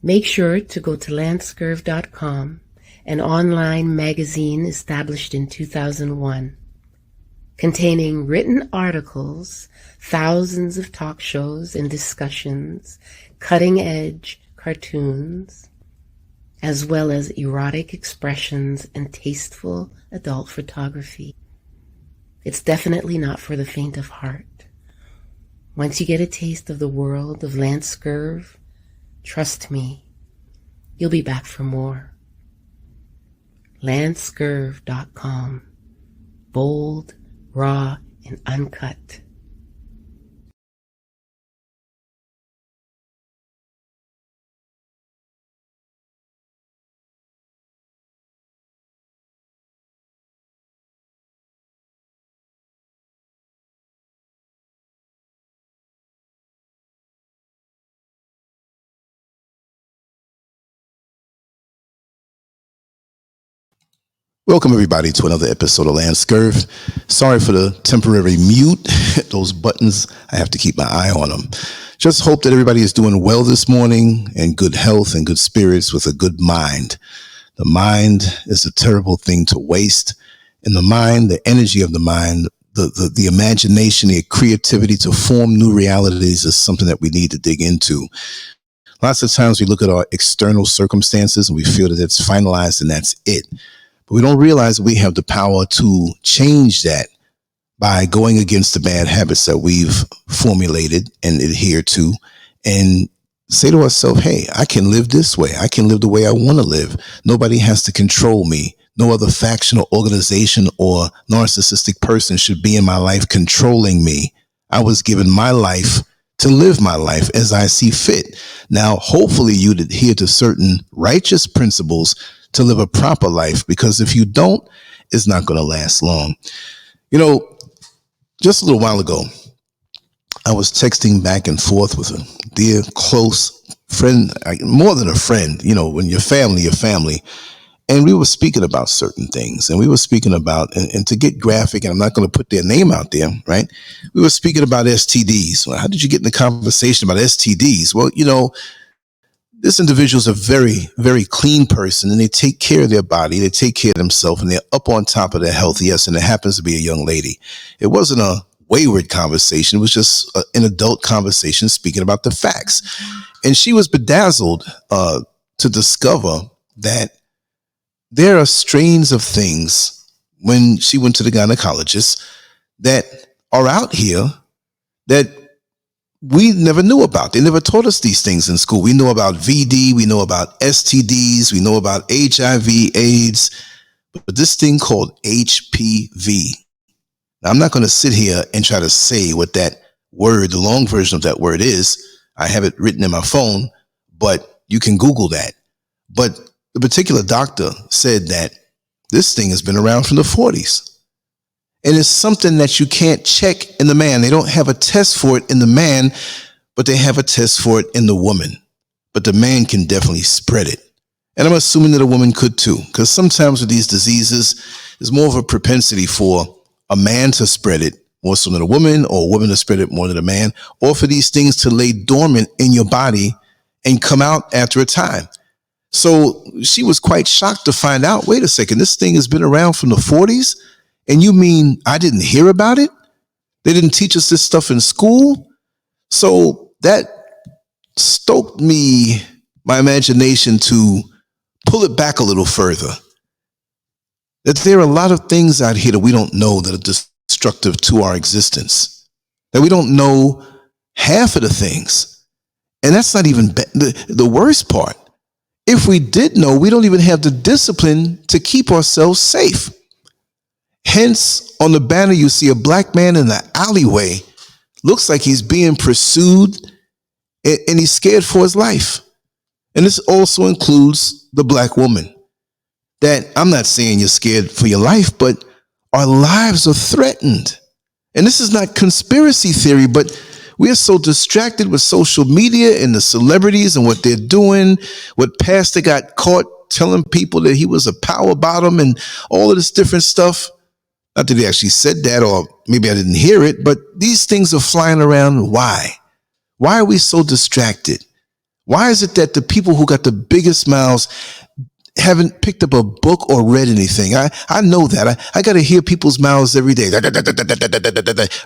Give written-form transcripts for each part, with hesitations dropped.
Make sure to go to LANCESCURV.com, an online magazine established in 2001, containing written articles, thousands of talk shows and discussions, cutting-edge cartoons, as well as erotic expressions and tasteful adult photography. It's definitely not for the faint of heart. Once you get a taste of the world of LANCESCURV, trust me, you'll be back for more. LANCESCURV.com. Bold, raw, and uncut. Welcome everybody to another episode of LANCESCURV. Sorry for the temporary mute. Those buttons, I have to keep my eye on them. Just hope that everybody is doing well this morning, and good health and good spirits with a good mind. The mind is a terrible thing to waste. In the mind, the energy of the mind, the imagination, the creativity to form new realities is something that we need to dig into. Lots of times we look at our external circumstances and we feel that it's finalized and that's it. But we don't realize we have the power to change that by going against the bad habits that we've formulated and adhere to, and say to ourselves, hey, I can live this way. I can live the way I want to live. Nobody has to control me. No other faction or organization or narcissistic person should be in my life controlling me. I was given my life to live my life as I see fit. Now, hopefully you'd adhere to certain righteous principles to live a proper life, because if you don't, it's not going to last long. You know, just a little while ago, I was texting back and forth with a dear, close friend, more than a friend, you know, when you're family, and we were speaking about certain things, and we were speaking about, and to get graphic, and I'm not going to put their name out there, right? We were speaking about STDs. Well, how did you get in the conversation about STDs? Well, you know, this individual is a very, very clean person, and they take care of their body. They take care of themselves, and they're up on top of their health. Yes, and it happens to be a young lady. It wasn't a wayward conversation. It was just an adult conversation speaking about the facts. And she was bedazzled to discover that there are strains of things when she went to the gynecologist that are out here that we never knew about. They never taught us these things in school. We know about VD, we know about STDs, we know about HIV, AIDS, but this thing called HPV. Now, I'm not going to sit here and try to say what that word, the long version of that word is. I have it written in my phone, but you can Google that. But the particular doctor said that this thing has been around from the 40s. And it's something that you can't check in the man. They don't have a test for it in the man, but they have a test for it in the woman. But the man can definitely spread it. And I'm assuming that a woman could too, because sometimes with these diseases, there's more of a propensity for a man to spread it more so than a woman, or a woman to spread it more than a man, or for these things to lay dormant in your body and come out after a time. So she was quite shocked to find out, wait a second, this thing has been around from the 40s? And you mean I didn't hear about it? They didn't teach us this stuff in school? So that stoked my imagination to pull it back a little further. That there are a lot of things out here that we don't know that are destructive to our existence. That we don't know half of the things. And that's not even the worst part. If we did know, we don't even have the discipline to keep ourselves safe. Hence, on the banner, you see a black man in the alleyway. Looks like he's being pursued, and he's scared for his life. And this also includes the black woman. That I'm not saying you're scared for your life, but our lives are threatened. And this is not conspiracy theory, but we are so distracted with social media and the celebrities and what they're doing. What pastor got caught telling people that he was a power bottom and all of this different stuff. Not that he actually said that, or maybe I didn't hear it, but these things are flying around. Why? Why are we so distracted? Why is it that the people who got the biggest mouths haven't picked up a book or read anything? I know that. I got to hear people's mouths every day.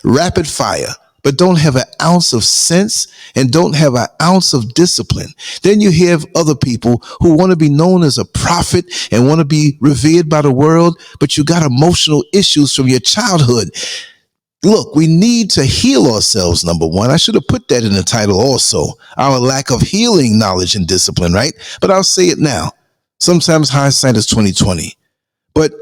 Rapid fire. But don't have an ounce of sense and don't have an ounce of discipline. Then you have other people who want to be known as a prophet and want to be revered by the world, but you got emotional issues from your childhood. Look, we need to heal ourselves, number one. I should have put that in the title also. Our lack of healing, knowledge, and discipline, right? But I'll say it now. Sometimes hindsight is 20/20. But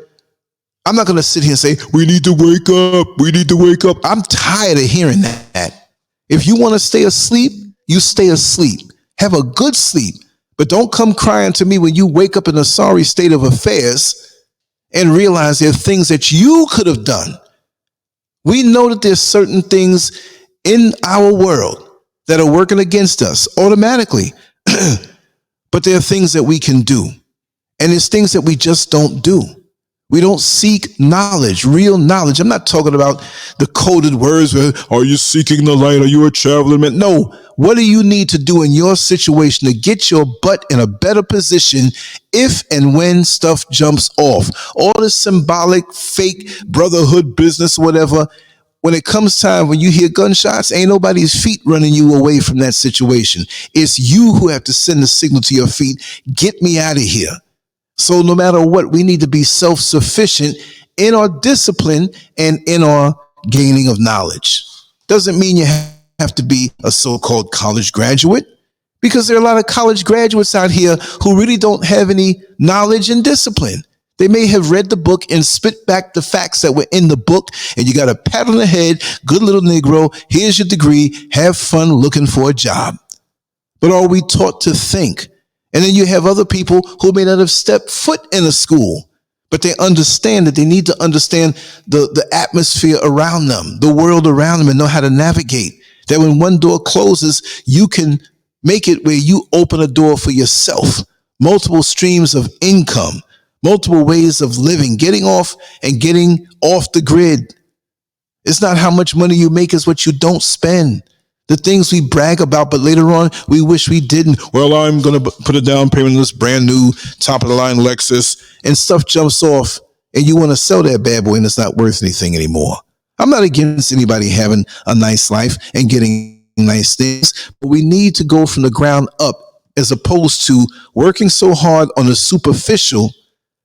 I'm not going to sit here and say, we need to wake up. We need to wake up. I'm tired of hearing that. If you want to stay asleep, you stay asleep. Have a good sleep. But don't come crying to me when you wake up in a sorry state of affairs and realize there are things that you could have done. We know that there's certain things in our world that are working against us automatically. But there are things that we can do. And there's things that we just don't do. We don't seek knowledge, real knowledge. I'm not talking about the coded words where, are you seeking the light? Are you a traveler? No. What do you need to do in your situation to get your butt in a better position if and when stuff jumps off? All this symbolic, fake brotherhood business, whatever. When it comes time, when you hear gunshots, ain't nobody's feet running you away from that situation. It's you who have to send the signal to your feet. Get me out of here. So no matter what, we need to be self-sufficient in our discipline and in our gaining of knowledge. Doesn't mean you have to be a so-called college graduate, because there are a lot of college graduates out here who really don't have any knowledge and discipline. They may have read the book and spit back the facts that were in the book, and you got a pat on the head, good little Negro, here's your degree, have fun looking for a job. But are we taught to think? And then you have other people who may not have stepped foot in a school, but they understand that they need to understand the atmosphere around them, the world around them, and know how to navigate. That when one door closes, you can make it where you open a door for yourself. Multiple streams of income, multiple ways of living, getting off the grid. It's not how much money you make, it's what you don't spend. The things we brag about, but later on, we wish we didn't. Well, I'm going to put a down payment on this brand new top of the line Lexus, and stuff jumps off and you want to sell that bad boy and it's not worth anything anymore. I'm not against anybody having a nice life and getting nice things, but we need to go from the ground up as opposed to working so hard on the superficial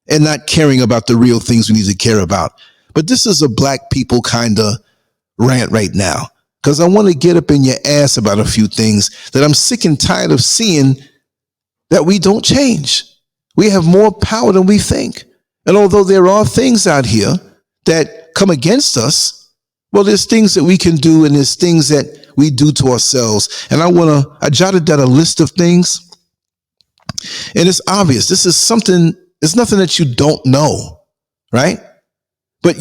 and not caring about the real things we need to care about. But this is a black people kind of rant right now, because I want to get up in your ass about a few things that I'm sick and tired of seeing that we don't change. We have more power than we think. And although there are things out here that come against us, well, there's things that we can do and there's things that we do to ourselves. And I jotted down a list of things. And it's obvious. This is something, it's nothing that you don't know, right? But,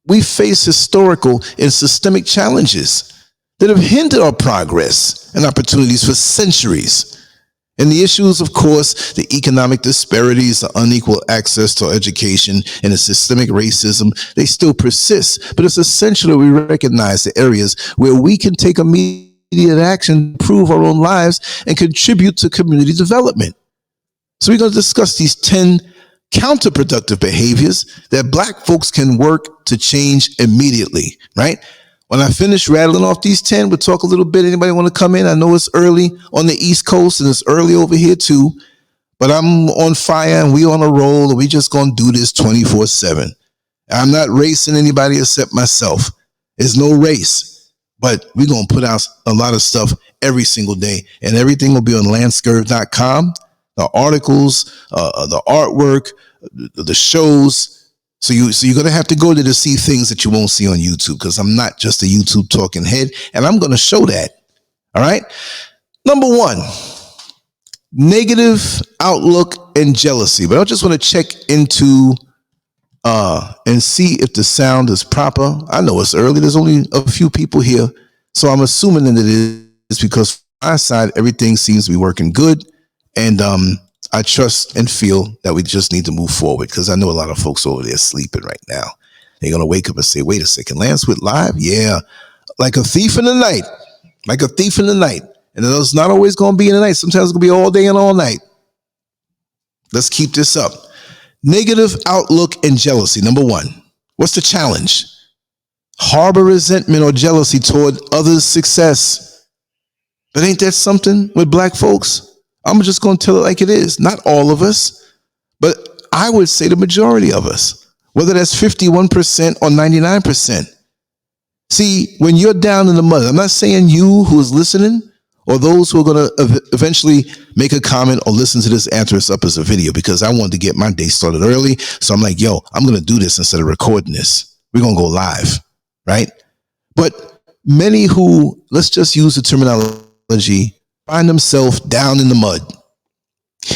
we face historical and systemic challenges that have hindered our progress and opportunities for centuries. And the issues, of course, the economic disparities, the unequal access to education, and the systemic racism, they still persist. But it's essential that we recognize the areas where we can take immediate action, improve our own lives, and contribute to community development. So we're going to discuss these 10 counterproductive behaviors that black folks can work to change immediately, right? When I finish rattling off these 10, we'll talk a little bit. Anybody want to come in? I know it's early on the East Coast and it's early over here too, but I'm on fire and we on a roll and we just going to do this 24/7. I'm not racing anybody except myself. There's no race, but we're going to put out a lot of stuff every single day, and everything will be on LANCESCURV.com. The articles, the artwork, the shows. So you're going to have to go there to see things that you won't see on YouTube, because I'm not just a YouTube talking head, and I'm going to show that. All right. Number one, negative outlook and jealousy. But I just want to check into and see if the sound is proper. I know it's early. There's only a few people here, so I'm assuming that it is, because from my side, everything seems to be working good. And I trust and feel that we just need to move forward, because I know a lot of folks over there sleeping right now. They're going to wake up and say, wait a second, Lance went live? Yeah, like a thief in the night, like a thief in the night. And it's not always going to be in the night. Sometimes it's going to be all day and all night. Let's keep this up. Negative outlook and jealousy. Number one, what's the challenge? Harbor resentment or jealousy toward others' success. But ain't that something with black folks? I'm just going to tell it like it is. Not all of us, but I would say the majority of us, whether that's 51% or 99%. See, when you're down in the mud, I'm not saying you who is listening or those who are going to eventually make a comment or listen to this after it's up as a video, because I wanted to get my day started early. So I'm like, yo, I'm going to do this instead of recording this. We're going to go live, right? But many who, let's just use the terminology, find themselves down in the mud.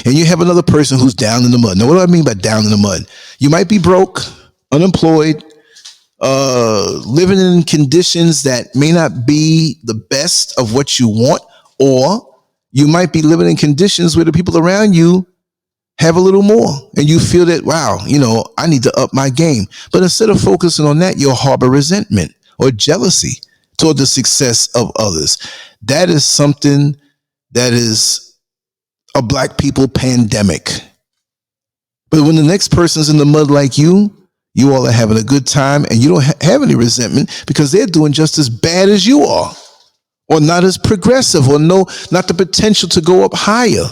And you have another person who's down in the mud. Now, what do I mean by down in the mud? You might be broke, unemployed, living in conditions that may not be the best of what you want, or you might be living in conditions where the people around you have a little more and you feel that, wow, I need to up my game. But instead of focusing on that, you'll harbor resentment or jealousy toward the success of others. That is something that is a black people pandemic. But when the next person's in the mud like you all are having a good time and you don't have any resentment because they're doing just as bad as you are, or not as progressive, or not the potential to go up higher.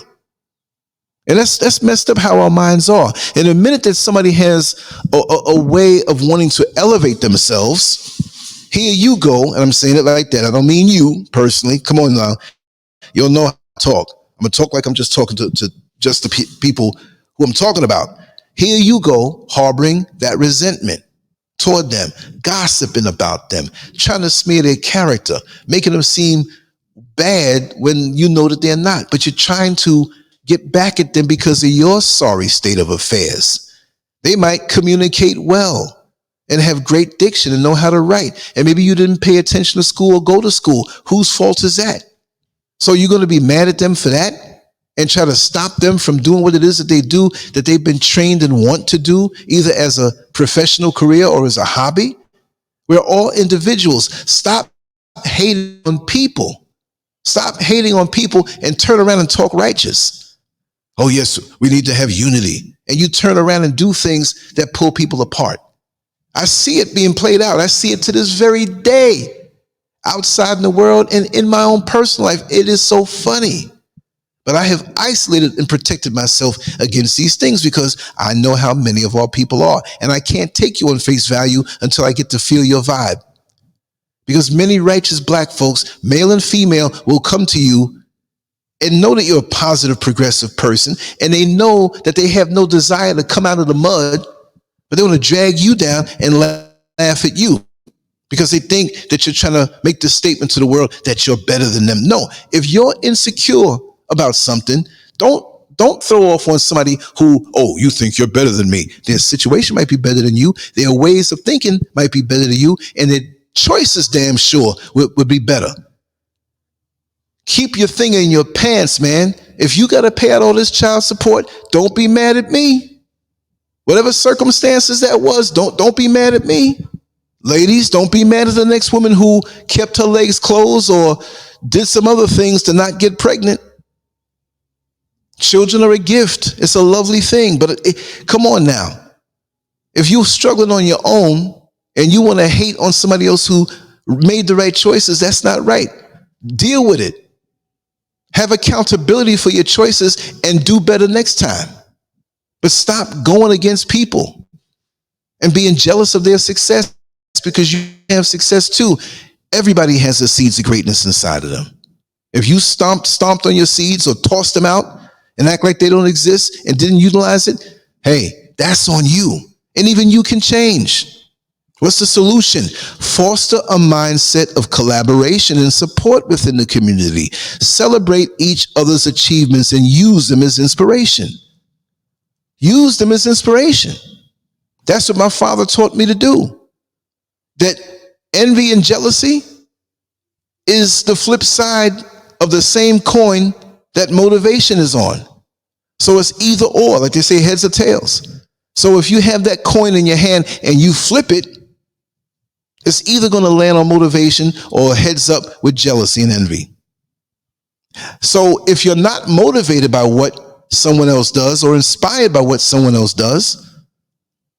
And that's messed up how our minds are. And the minute that somebody has a way of wanting to elevate themselves, here you go, and I'm saying it like that. I don't mean you personally. Come on now. You'll know how to talk. I'm going to talk like I'm just talking to just the people who I'm talking about. Here you go, harboring that resentment toward them, gossiping about them, trying to smear their character, making them seem bad when you know that they're not. But you're trying to get back at them because of your sorry state of affairs. They might communicate well and have great diction and know how to write. And maybe you didn't pay attention to school or go to school. Whose fault is that? So you're going to be mad at them for that and try to stop them from doing what it is that they do, that they've been trained and want to do, either as a professional career or as a hobby? We're all individuals. Stop hating on people. Stop hating on people and turn around and talk righteous. Oh, yes, we need to have unity. And you turn around and do things that pull people apart. I see it being played out. I see it to this very day outside in the world and in my own personal life. It is so funny. But I have isolated and protected myself against these things because I know how many of our people are. And I can't take you on face value until I get to feel your vibe. Because many righteous black folks, male and female, will come to you and know that you're a positive, progressive person. And they know that they have no desire to come out of the mud, but they want to drag you down and laugh at you because they think that you're trying to make the statement to the world that you're better than them. No, if you're insecure about something, don't throw off on somebody who, oh, you think you're better than me. Their situation might be better than you. Their ways of thinking might be better than you. And their choices, damn sure, would be better. Keep your thing in your pants, man. If you got to pay out all this child support, don't be mad at me. Whatever circumstances that was, don't be mad at me. Ladies, don't be mad at the next woman who kept her legs closed or did some other things to not get pregnant. Children are a gift. It's a lovely thing, but come on now. If you're struggling on your own and you want to hate on somebody else who made the right choices, that's not right. Deal with it. Have accountability for your choices and do better next time. But stop going against people and being jealous of their success because you have success too. Everybody has the seeds of greatness inside of them. If you stomped on your seeds or tossed them out and act like they don't exist and didn't utilize it, hey, that's on you. And even you can change. What's the solution? Foster a mindset of collaboration and support within the community. Celebrate each other's achievements and use them as inspiration. Use them as inspiration. That's what my father taught me to do. That envy and jealousy is the flip side of the same coin that motivation is on. So it's either or, like they say, heads or tails. So if you have that coin in your hand and you flip it, it's either going to land on motivation or heads up with jealousy and envy. So if you're not motivated by what someone else does or inspired by what someone else does,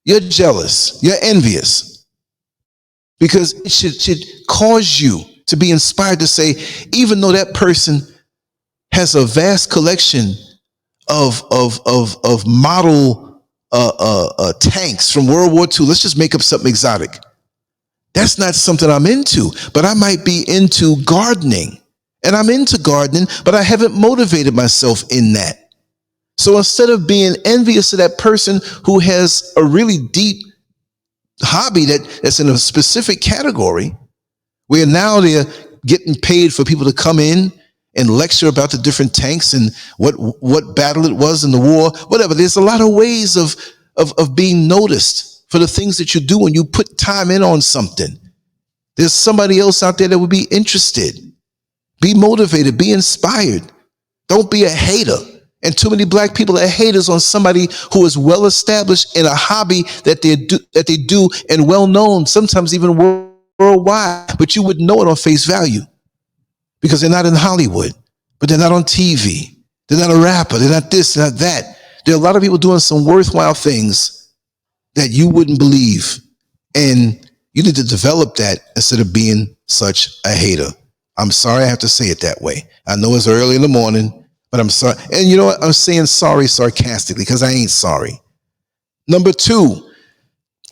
you're jealous, you're envious, because it should cause you to be inspired to say, even though that person has a vast collection of model tanks from World War II, let's just make up something exotic. That's not something I'm into, but I might be into gardening. And I'm into gardening, but I haven't motivated myself in that. So instead of being envious of that person who has a really deep hobby that's in a specific category, where now they're getting paid for people to come in and lecture about the different tanks and what battle it was in the war, whatever. There's a lot of ways of being noticed for the things that you do when you put time in on something. There's somebody else out there that would be interested. Be motivated, be inspired. Don't be a hater. And too many black people are haters on somebody who is well established in a hobby that they do and well known, sometimes even worldwide, but you would know it on face value because they're not in Hollywood, but they're not on TV. They're not a rapper. They're not this, they're not that. There are a lot of people doing some worthwhile things that you wouldn't believe. And you need to develop that instead of being such a hater. I'm sorry I have to say it that way. I know it's early in the morning, but I'm sorry. And you know what? I'm saying sorry sarcastically because I ain't sorry. Number 2,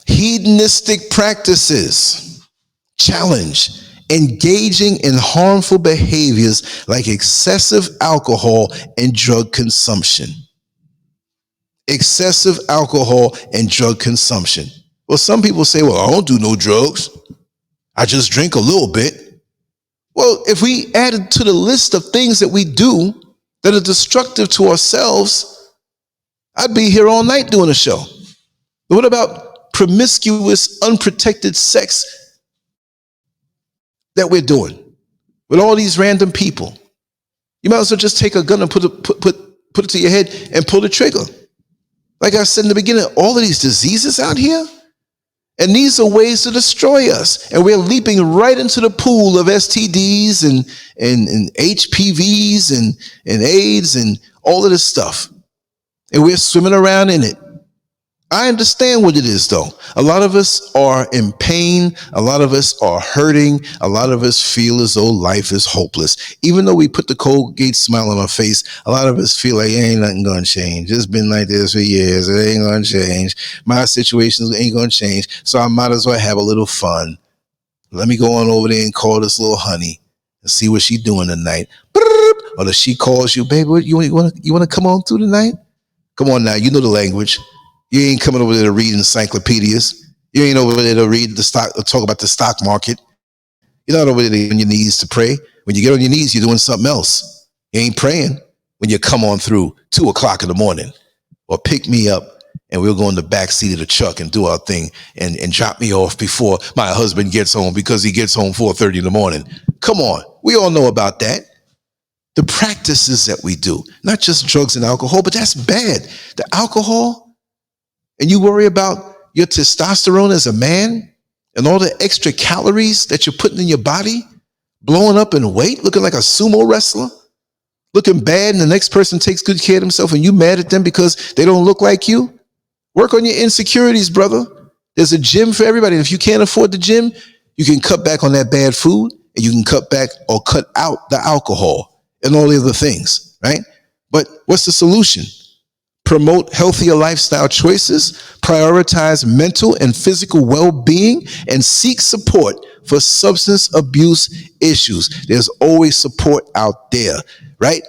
hedonistic practices. Challenge. Engaging in harmful behaviors like excessive alcohol and drug consumption. Excessive alcohol and drug consumption. Well, some people say, well, I don't do no drugs. I just drink a little bit. Well, if we added to the list of things that we do that are destructive to ourselves, I'd be here all night doing a show. But what about promiscuous, unprotected sex that we're doing with all these random people? You might as well just take a gun and put it to your head and pull the trigger. Like I said in the beginning, all of these diseases out here, and these are ways to destroy us. And we're leaping right into the pool of STDs and HPVs and AIDS and all of this stuff. And we're swimming around in it. I understand what it is, though. A lot of us are in pain. A lot of us are hurting. A lot of us feel as though life is hopeless. Even though we put the Colgate smile on our face, a lot of us feel like ain't nothing going to change. It's been like this for years. It ain't going to change. My situation ain't going to change. So I might as well have a little fun. Let me go on over there and call this little honey and see what she's doing tonight. Or if she calls you, baby, you want to come on through tonight? Come on now. You know the language. You ain't coming over there to read encyclopedias. You ain't over there to read the stock or talk about the stock market. You're not over there on your knees to pray. When you get on your knees, you're doing something else. You ain't praying when you come on through 2:00 in the morning. Or pick me up and we'll go in the back seat of the truck and do our thing and drop me off before my husband gets home because he gets home 4:30 in the morning. Come on. We all know about that. The practices that we do, not just drugs and alcohol, but that's bad. The alcohol. And you worry about your testosterone as a man and all the extra calories that you're putting in your body, blowing up in weight, looking like a sumo wrestler, looking bad, and the next person takes good care of themselves and you mad at them because they don't look like you. Work on your insecurities, brother. There's a gym for everybody. And if you can't afford the gym, you can cut back on that bad food and you can cut back or cut out the alcohol and all the other things, right? But what's the solution? Promote healthier lifestyle choices, prioritize mental and physical well-being, and seek support for substance abuse issues. There's always support out there, right?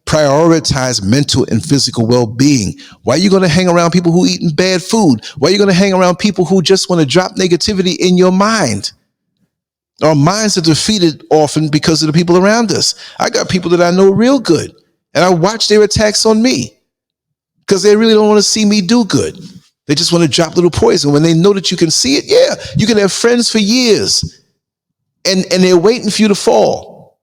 Prioritize mental and physical well-being. Why are you going to hang around people who eating bad food? Why are you going to hang around people who just want to drop negativity in your mind? Our minds are defeated often because of the people around us. I got people that I know real good, and I watch their attacks on me. Because they really don't want to see me do good. They just want to drop little poison. When they know that you can see it, yeah, you can have friends for years. And they're waiting for you to fall.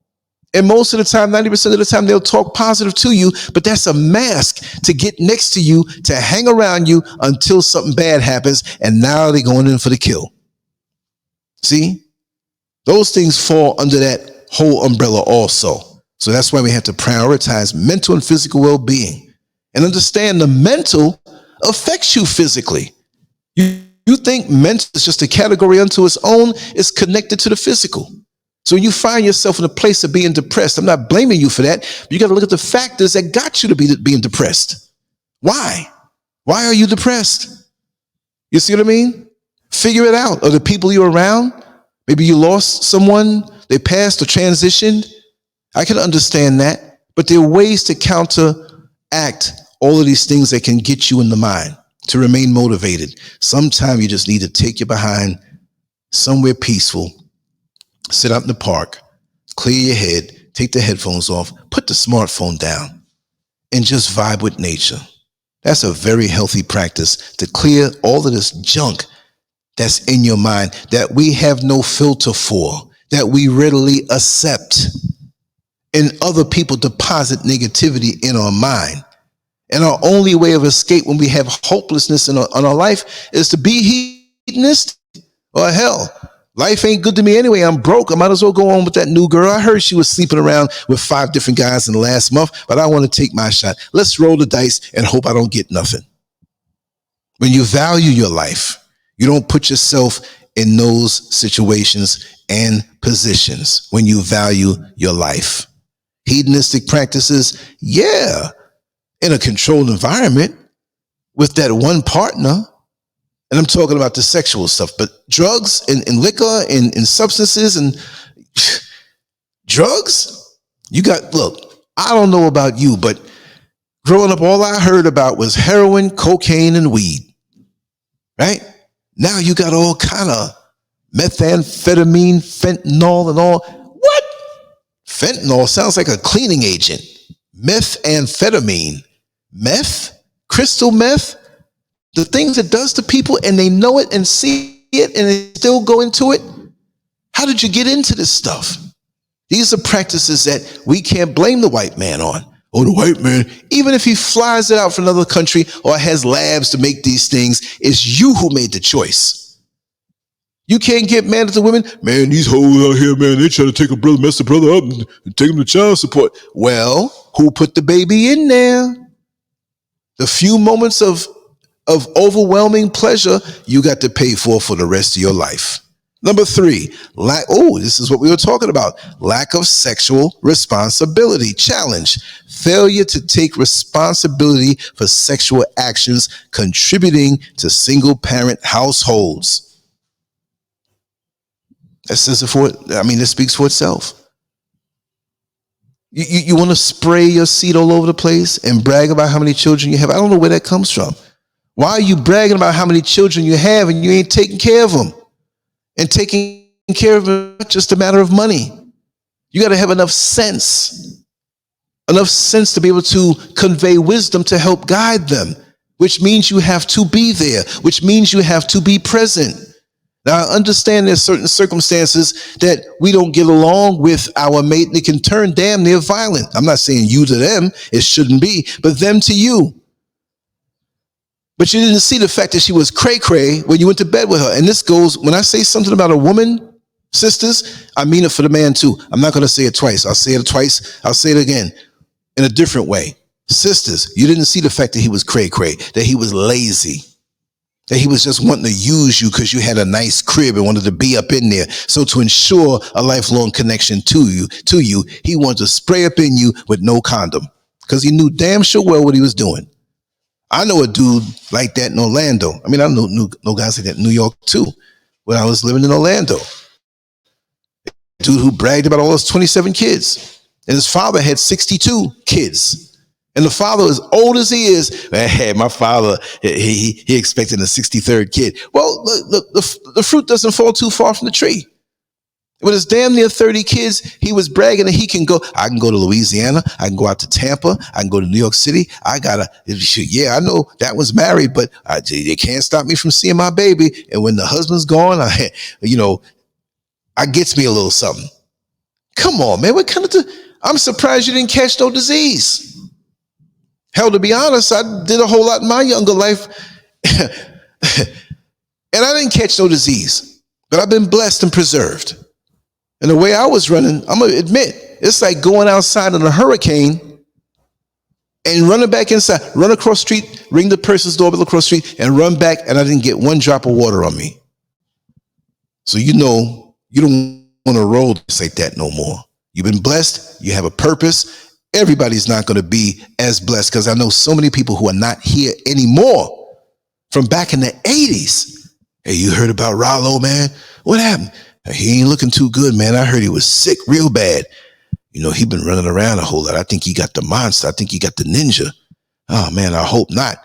And most of the time, 90% of the time, they'll talk positive to you, but that's a mask to get next to you, to hang around you until something bad happens, and now they're going in for the kill. See? Those things fall under that whole umbrella also. So that's why we have to prioritize mental and physical well-being and understand the mental affects you physically. You think mental is just a category unto its own, it's connected to the physical. So when you find yourself in a place of being depressed, I'm not blaming you for that, but you got to look at the factors that got you to being depressed. Why? Why are you depressed? You see what I mean? Figure it out. Are the people you're around? Maybe you lost someone, they passed or transitioned. I can understand that, but there are ways to counteract all of these things that can get you in the mind to remain motivated. Sometimes you just need to take your behind somewhere peaceful, sit out in the park, clear your head, take the headphones off, put the smartphone down, and just vibe with nature. That's a very healthy practice to clear all of this junk that's in your mind that we have no filter for, that we readily accept. And other people deposit negativity in our mind. And our only way of escape when we have hopelessness in our life is to be hedonistic. Or hell, life ain't good to me anyway. I'm broke. I might as well go on with that new girl. I heard she was sleeping around with 5 different guys in the last month, but I want to take my shot. Let's roll the dice and hope I don't get nothing. When you value your life, you don't put yourself in those situations and positions when you value your life. Hedonistic practices, yeah, in a controlled environment with that one partner. And I'm talking about the sexual stuff, but drugs and liquor and substances and drugs, look, I don't know about you, but growing up, all I heard about was heroin, cocaine, and weed, right? Now you got all kind of methamphetamine, fentanyl, and all. What? Fentanyl sounds like a cleaning agent. Methamphetamine, meth, crystal meth, the things it does to people, and they know it and see it and they still go into it. How did you get into this stuff? These are practices that we can't blame the white man on. Oh, the white man, even if he flies it out from another country or has labs to make these things, it's you who made the choice. You can't get mad at the women. Man, these hoes out here, man, they try to take a brother, mess the brother up and take him to child support. Well, who put the baby in there? The few moments of overwhelming pleasure you got to pay for the rest of your life. Number 3, this is what we were talking about. Lack of sexual responsibility. Challenge. Failure to take responsibility for sexual actions contributing to single parent households. This speaks for itself. You want to spray your seed all over the place and brag about how many children you have? I don't know where that comes from. Why are you bragging about how many children you have and you ain't taking care of them? And taking care of them is not just a matter of money. You got to have enough sense to be able to convey wisdom to help guide them, which means you have to be there, which means you have to be present. Now, I understand there's certain circumstances that we don't get along with our mate and it can turn damn near violent. I'm not saying you to them, it shouldn't be, but them to you. But you didn't see the fact that she was cray-cray when you went to bed with her. And this goes, when I say something about a woman, sisters, I mean it for the man too. I'm not going to say it twice. I'll say it twice. I'll say it again in a different way. Sisters, you didn't see the fact that he was cray-cray, that he was lazy, that he was just wanting to use you because you had a nice crib and wanted to be up in there. So to ensure a lifelong connection to you, he wanted to spray up in you with no condom because he knew damn sure well what he was doing. I know a dude like that in Orlando. I mean, I know guys like that in New York too, when I was living in Orlando. A dude who bragged about all his 27 kids. And his father had 62 kids. And the father, as old as he is, hey, my father, he expected a 63rd kid. Well, look, the fruit doesn't fall too far from the tree. With his damn near 30 kids, he was bragging that I can go to Louisiana, I can go out to Tampa, I can go to New York City. I know that was married, but they can't stop me from seeing my baby. And when the husband's gone, I gets me a little something. Come on, man, I'm surprised you didn't catch no disease. Hell, to be honest, I did a whole lot in my younger life, and I didn't catch no disease, but I've been blessed and preserved. And the way I was running, I'm going to admit, It's like going outside in a hurricane and running back inside, run across the street, ring the person's doorbell across the street, and run back, and I didn't get one drop of water on me. So you know you don't want to roll just like that no more. You've been blessed. You have a purpose. Everybody's not going to be as blessed, because I know so many people who are not here anymore from back in the 80s. Hey, you heard about Rollo, man? What happened? He ain't looking too good, man. I heard he was sick real bad. You know, he been running around a whole lot. I think he got the monster. I think he got the ninja. Oh, man, I hope not.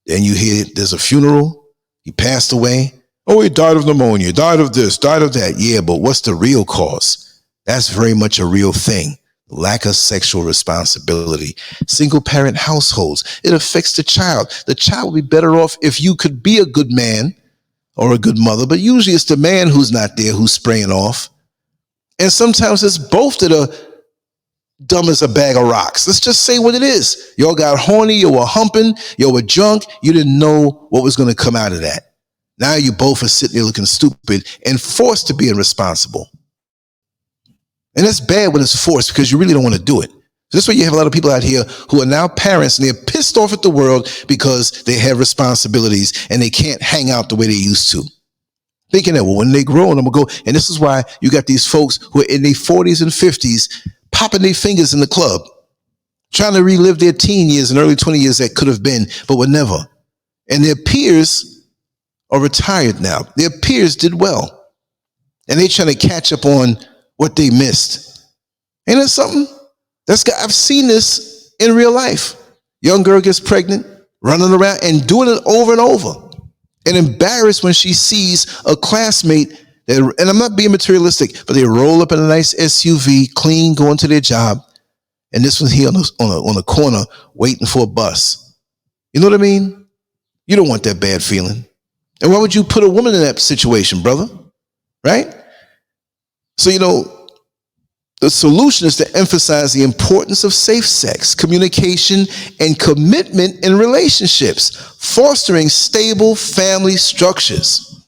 Then you hear there's a funeral. He passed away. Oh, he died of pneumonia, died of this, died of that. Yeah, but what's the real cause? That's very much a real thing. Lack of sexual responsibility. Single parent households. It affects the child. The child would be better off if you could be a good man or a good mother, but usually it's the man who's not there, who's spraying off. And sometimes it's both that are dumb as a bag of rocks. Let's just say what it is. Y'all got horny, you were humping, you were drunk, you didn't know what was going to come out of that. Now you both are sitting there looking stupid and forced to be irresponsible. And that's bad when it's forced, because you really don't want to do it. So this way you have a lot of people out here who are now parents, and they're pissed off at the world because they have responsibilities and they can't hang out the way they used to. Thinking that, well, when they grow, and I'm going to go. And this is why you got these folks who are in their 40s and 50s popping their fingers in the club, trying to relive their teen years and early 20 years that could have been, but were never. And their peers are retired now. Their peers did well. And they're trying to catch up on what they missed. Ain't that something? I've seen this in real life. Young girl gets pregnant, running around and doing it over and over, and embarrassed when she sees a classmate that, and I'm not being materialistic, but they roll up in a nice SUV, clean, going to their job, and this one's here on a corner waiting for a bus. You know what I mean? You don't want that bad feeling. And why would you put a woman in that situation, brother? Right? So, you know, the solution is to emphasize the importance of safe sex, communication, and commitment in relationships, fostering stable family structures.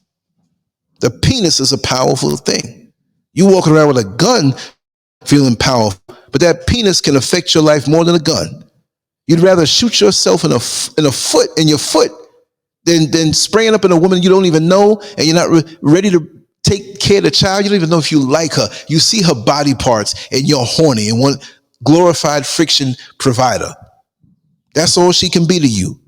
The penis is a powerful thing. You walking around with a gun feeling powerful, but that penis can affect your life more than a gun. You'd rather shoot yourself in your foot than spraying up in a woman you don't even know, and you're not ready to take care of the child. You don't even know if you like her. You see her body parts and you're horny and want glorified friction provider. That's all she can be to you.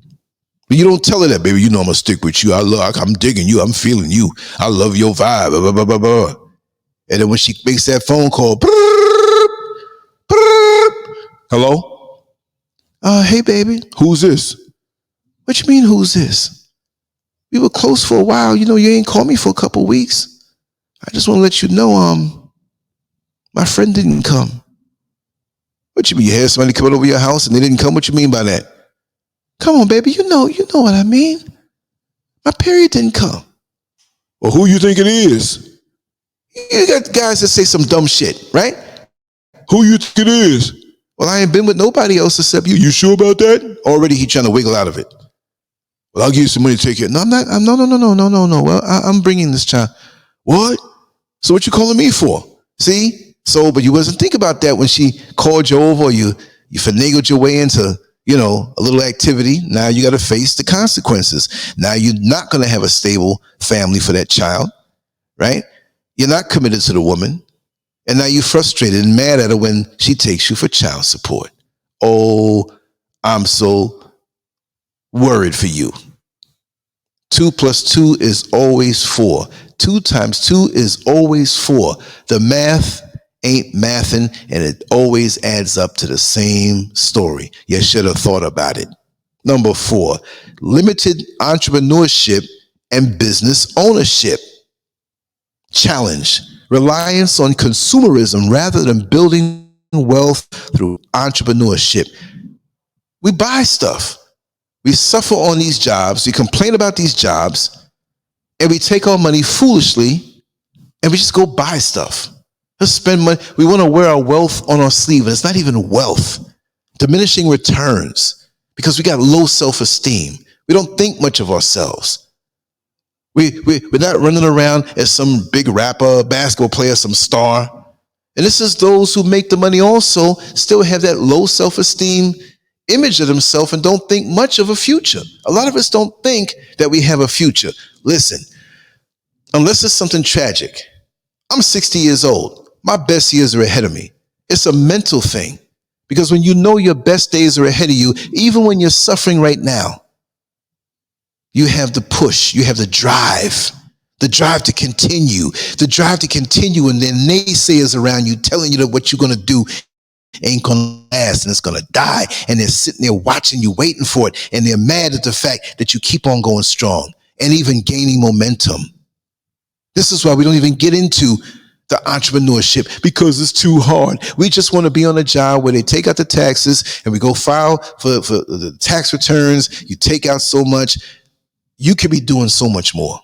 But you don't tell her that, baby. You know I'm gonna stick with you. I'm digging you. I'm feeling you. I love your vibe. Blah, blah, blah, blah. And then when she makes that phone call, hello? Hey, baby. Who's this? What you mean, who's this? We were close for a while. You know, you ain't called me for a couple weeks. I just want to let you know, my friend didn't come. What you mean? You had somebody coming over your house and they didn't come? What you mean by that? Come on, baby. You know what I mean. My period didn't come. Well, who you think it is? You got guys that say some dumb shit, right? Who you think it is? Well, I ain't been with nobody else except you. You sure about that? Already he trying to wiggle out of it. Well, I'll give you some money to take it. No, I'm not. No. Well, I'm bringing this child. What? So what you calling me for? See? So, but you wasn't think about that when she called you over, or you finagled your way into, you know, a little activity. Now you got to face the consequences. Now you're not going to have a stable family for that child, right? You're not committed to the woman. And now you're frustrated and mad at her when she takes you for child support. Oh, I'm so worried for you. 2 + 2 is always 4. 2 × 2 is always 4. The math ain't mathing, and it always adds up to the same story. You should have thought about it. Number 4, limited entrepreneurship and business ownership. Challenge, reliance on consumerism rather than building wealth through entrepreneurship. We buy stuff. We suffer on these jobs. We complain about these jobs, and we take our money foolishly, and we just go buy stuff. Let's spend money. We want to wear our wealth on our sleeve, and it's not even wealth. Diminishing returns because we got low self-esteem. We don't think much of ourselves. We're not running around as some big rapper, basketball player, some star. And this is those who make the money also still have that low self-esteem image of themselves and don't think much of a future. A lot of us don't think that we have a future. Listen, unless it's something tragic. I'm 60 years old. My best years are ahead of me. It's a mental thing. Because when you know your best days are ahead of you, even when you're suffering right now, you have the push, you have the drive to continue, and then naysayers around you telling you that what you're going to do ain't going to last and it's going to die. And they're sitting there watching you, waiting for it. And they're mad at the fact that you keep on going strong and even gaining momentum. This is why we don't even get into the entrepreneurship, because it's too hard. We just want to be on a job where they take out the taxes and we go file for the tax returns. You take out so much. You could be doing so much more.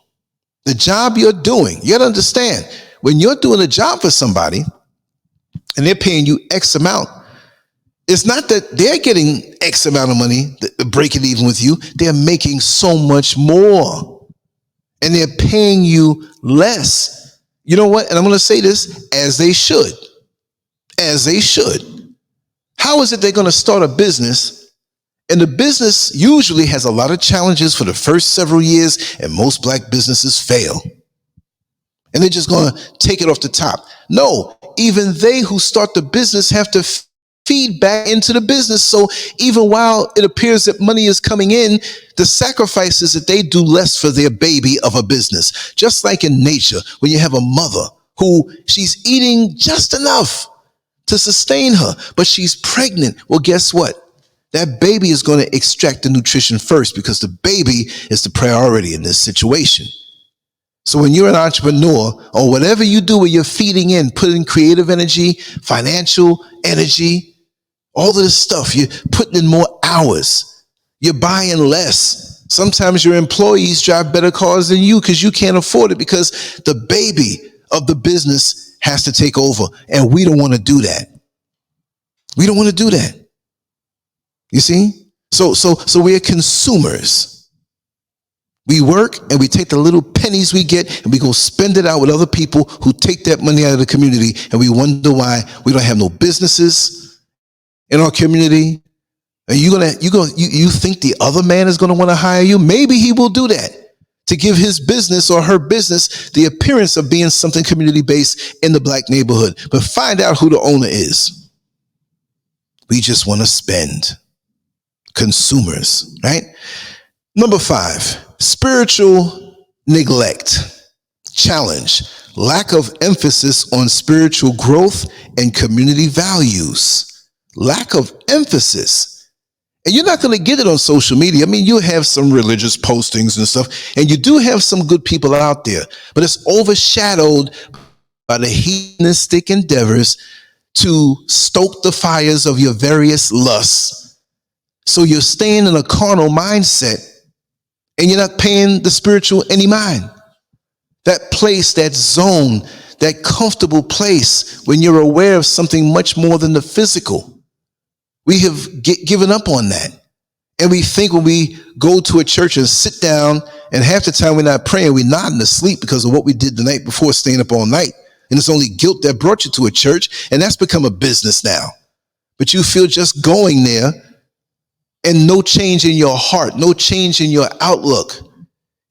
The job you're doing, you got to understand, when you're doing a job for somebody and they're paying you X amount, it's not that they're getting X amount of money, break it even with you. They're making so much more and they're paying you less. You know what? And I'm going to say this, as they should. As they should. How is it they're going to start a business? And the business usually has a lot of challenges for the first several years, and most black businesses fail. And they're just going to take it off the top. No, even they who start the business have to feed back into the business. So even while it appears that money is coming in, the sacrifices that they do less for their baby of a business. Just like in nature, when you have a mother who she's eating just enough to sustain her, but she's pregnant. Well, guess what? That baby is going to extract the nutrition first, because the baby is the priority in this situation. So when you're an entrepreneur, or whatever you do where you're feeding in, putting creative energy, financial energy, all of this stuff, you're putting in more hours, you're buying less. Sometimes your employees drive better cars than you because you can't afford it, because the baby of the business has to take over. And we don't want to do that. We don't want to do that. You see? So we are consumers. We work and we take the little pennies we get and we go spend it out with other people who take that money out of the community, and we wonder why we don't have no businesses in our community. And you think the other man is going to want to hire you? Maybe he will do that to give his business or her business the appearance of being something community based in the black neighborhood. But find out who the owner is. We just want to spend. Consumers, right? Number 5, spiritual neglect. Challenge, lack of emphasis on spiritual growth and community values. Lack of emphasis. And you're not going to get it on social media. I mean, you have some religious postings and stuff, and you do have some good people out there, but it's overshadowed by the hedonistic endeavors to stoke the fires of your various lusts. So you're staying in a carnal mindset and you're not paying the spiritual any mind. That place, that zone, that comfortable place when you're aware of something much more than the physical. We have given up on that. And we think when we go to a church and sit down, and half the time we're not praying, we're nodding asleep because of what we did the night before, staying up all night. And it's only guilt that brought you to a church, and that's become a business now. But you feel just going there and no change in your heart, no change in your outlook.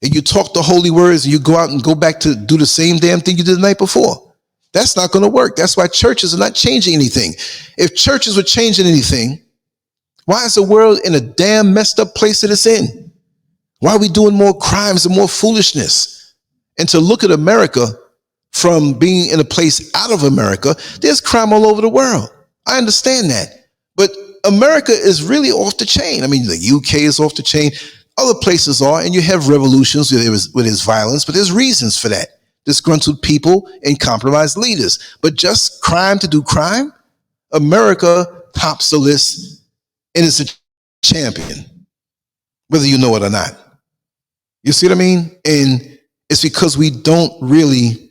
And you talk the holy words and you go out and go back to do the same damn thing you did the night before. That's not going to work. That's why churches are not changing anything. If churches were changing anything, why is the world in a damn messed up place that it's in? Why are we doing more crimes and more foolishness? And to look at America from being in a place out of America, there's crime all over the world. I understand that. But America is really off the chain. I mean, the UK is off the chain. Other places are, and you have revolutions where there's violence, but there's reasons for that. Disgruntled people and compromised leaders. But just crime to do crime? America tops the list and is a champion, whether you know it or not. You see what I mean? And it's because we don't really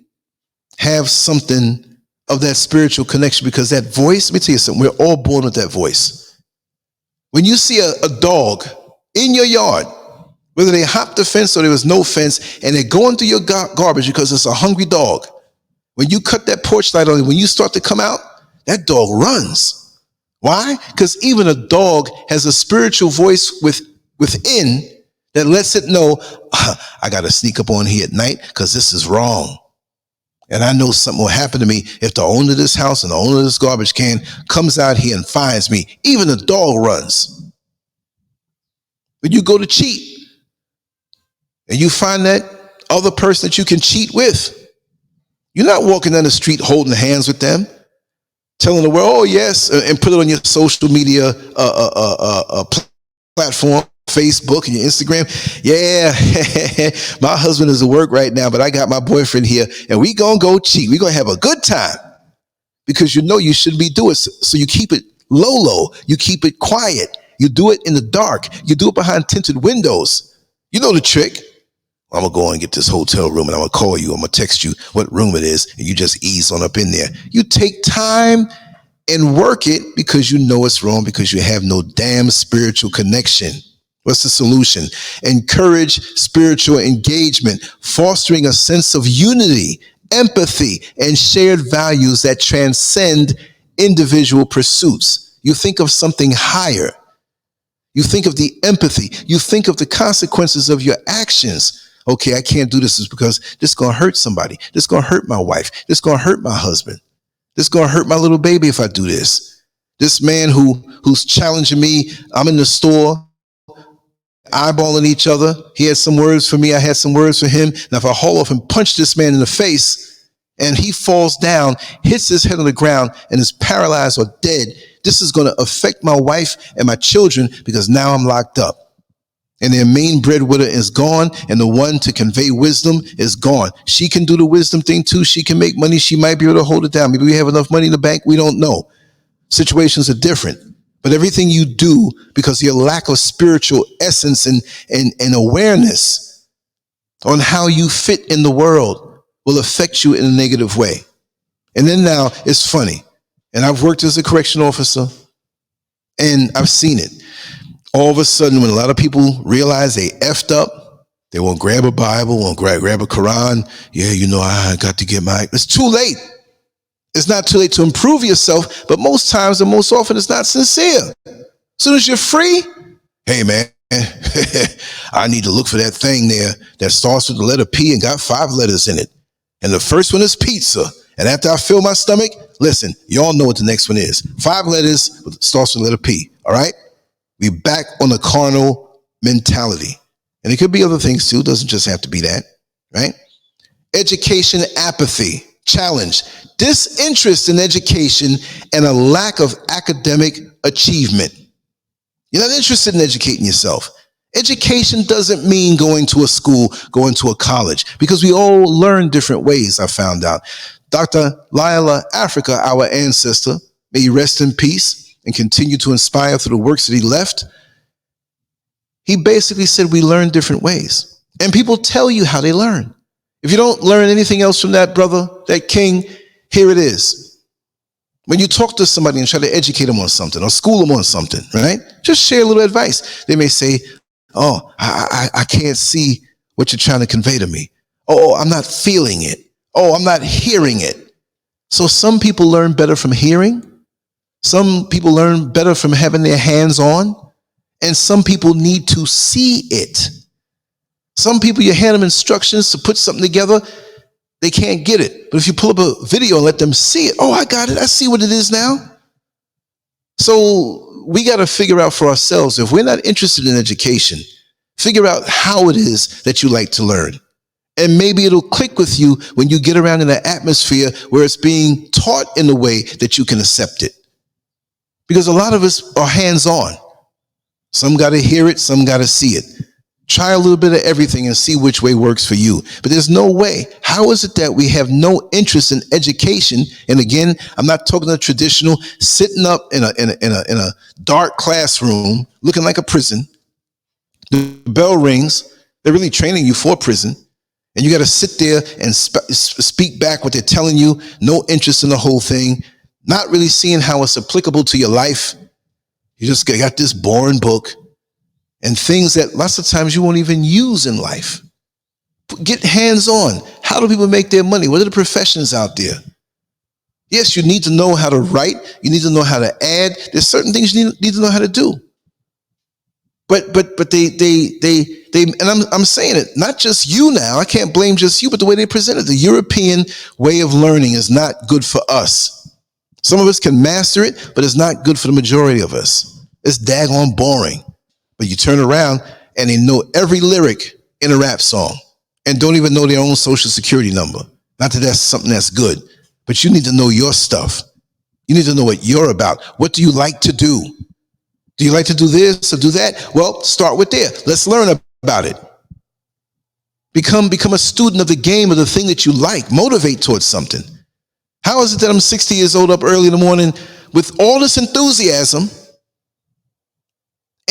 have something of that spiritual connection, because that voice, let me tell you something, we're all born with that voice. When you see a dog in your yard, whether they hopped the fence or there was no fence, and they're going through your garbage because it's a hungry dog, When you cut that porch light on, when you start to come out, that dog runs. Why? Because even a dog has a spiritual voice within that lets it know, I got to sneak up on here at night because this is wrong. And I know something will happen to me if the owner of this house and the owner of this garbage can comes out here and finds me. Even a dog runs. When you go to cheat and you find that other person that you can cheat with, you're not walking down the street holding hands with them, telling the world, oh, yes, and put it on your social media platform, Facebook and your Instagram. Yeah, my husband is at work right now, but I got my boyfriend here, and we gonna go cheat. We gonna have a good time because you know you shouldn't be doing it. So you keep it low. You keep it quiet. You do it in the dark. You do it behind tinted windows. You know the trick. I'm going to go and get this hotel room and I'm going to call you. I'm going to text you what room it is and you just ease on up in there. You take time and work it because you know it's wrong because you have no damn spiritual connection. What's the solution? Encourage spiritual engagement, fostering a sense of unity, empathy, and shared values that transcend individual pursuits. You think of something higher. You think of the empathy. You think of the consequences of your actions. Okay, I can't do this because this is going to hurt somebody. This is going to hurt my wife. This is going to hurt my husband. This is going to hurt my little baby if I do this. This man who's challenging me, I'm in the store, eyeballing each other. He had some words for me. I had some words for him. Now, if I haul off and punch this man in the face and he falls down, hits his head on the ground and is paralyzed or dead, this is going to affect my wife and my children because now I'm locked up. And their main breadwinner is gone, and the one to convey wisdom is gone. She can do the wisdom thing too. She can make money. She might be able to hold it down. Maybe we have enough money in the bank. We don't know. Situations are different. But everything you do, because of your lack of spiritual essence and awareness on how you fit in the world, will affect you in a negative way. And then now it's funny. And I've worked as a correction officer, and I've seen it. All of a sudden, when a lot of people realize they effed up, they won't grab a Bible, won't grab a Quran. Yeah, you know, I got to get it's too late. It's not too late to improve yourself, but most times and most often it's not sincere. As soon as you're free, hey man, I need to look for that thing there that starts with the letter P and got 5 letters in it. And the first one is pizza. And after I fill my stomach, listen, y'all know what the next one is. 5 letters starts with the letter P, all right? We back on the carnal mentality. And it could be other things too. It doesn't just have to be that, right? Education apathy, challenge, disinterest in education, and a lack of academic achievement. You're not interested in educating yourself. Education doesn't mean going to a school, going to a college, because we all learn different ways, I found out. Dr. Lila Africa, our ancestor, may he rest in peace and continue to inspire through the works that he left. He basically said we learn different ways. And people tell you how they learn. If you don't learn anything else from that brother, that king, here it is. When you talk to somebody and try to educate them on something or school them on something, right? Just share a little advice. They may say, oh, I can't see what you're trying to convey to me. Oh, I'm not feeling it. Oh, I'm not hearing it. So some people learn better from hearing. Some people learn better from having their hands on. And some people need to see it. Some people, you hand them instructions to put something together, they can't get it. But if you pull up a video and let them see it, oh, I got it. I see what it is now. So we got to figure out for ourselves, if we're not interested in education, figure out how it is that you like to learn. And maybe it'll click with you when you get around in an atmosphere where it's being taught in a way that you can accept it. Because a lot of us are hands-on. Some got to hear it, some got to see it. Try a little bit of everything and see which way works for you. But there's no way. How is it that we have no interest in education? And again, I'm not talking the traditional sitting up in a dark classroom looking like a prison. The bell rings. They're really training you for prison. And you got to sit there and speak back what they're telling you. No interest in the whole thing. Not really seeing how it's applicable to your life. You just got this boring book and things that lots of times you won't even use in life. Get hands-on. How do people make their money? What are the professions out there? Yes, you need to know how to write. You need to know how to add. There's certain things you need to know how to do. But they, and I'm saying it, not just you now. I can't blame just you, but the way they present it. The European way of learning is not good for us. Some of us can master it, but it's not good for the majority of us. It's daggone boring. But you turn around and they know every lyric in a rap song and don't even know their own social security number. Not that that's something that's good, but you need to know your stuff. You need to know what you're about. What do you like to do? Do you like to do this or do that? Well, start with there. Let's learn about it. Become a student of the game, of the thing that you like. Motivate towards something. How is it that I'm 60 years old up early in the morning with all this enthusiasm,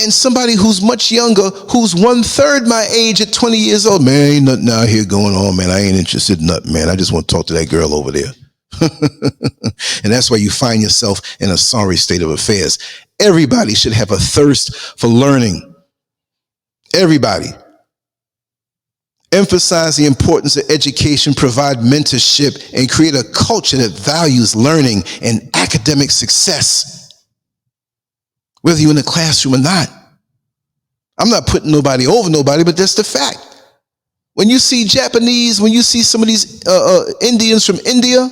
and somebody who's much younger, who's 1/3 my age at 20 years old, man, ain't nothing out here going on, man. I ain't interested in nothing, man. I just want to talk to that girl over there. And that's why you find yourself in a sorry state of affairs. Everybody should have a thirst for learning. Everybody. Emphasize the importance of education, provide mentorship, and create a culture that values learning and academic success. Whether you're in the classroom or not. I'm not putting nobody over nobody, but that's the fact. When you see Japanese, when you see some of these Indians from India,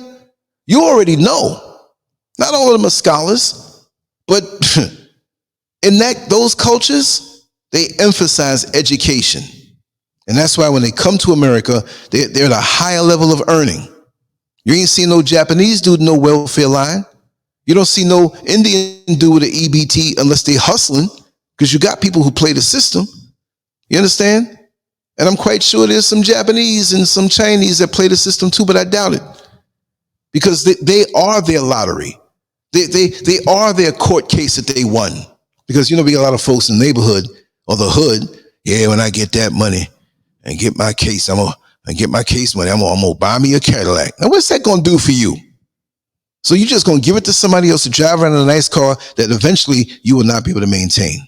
you already know. Not all of them are scholars, but in those cultures, they emphasize education. And that's why when they come to America, they're at a higher level of earning. You ain't seen no Japanese dude, no welfare line. You don't see no Indian dude with an EBT unless they hustling, because you got people who play the system. You understand? And I'm quite sure there's some Japanese and some Chinese that play the system too, but I doubt it. Because they are their lottery. They are their court case that they won. Because, we got a lot of folks in the neighborhood or the hood. Yeah, when I get that money and get my case, I'm gonna get my case money. I'm gonna buy me a Cadillac. Now, what's that gonna do for you? So you're just gonna give it to somebody else to drive around in a nice car that eventually you will not be able to maintain.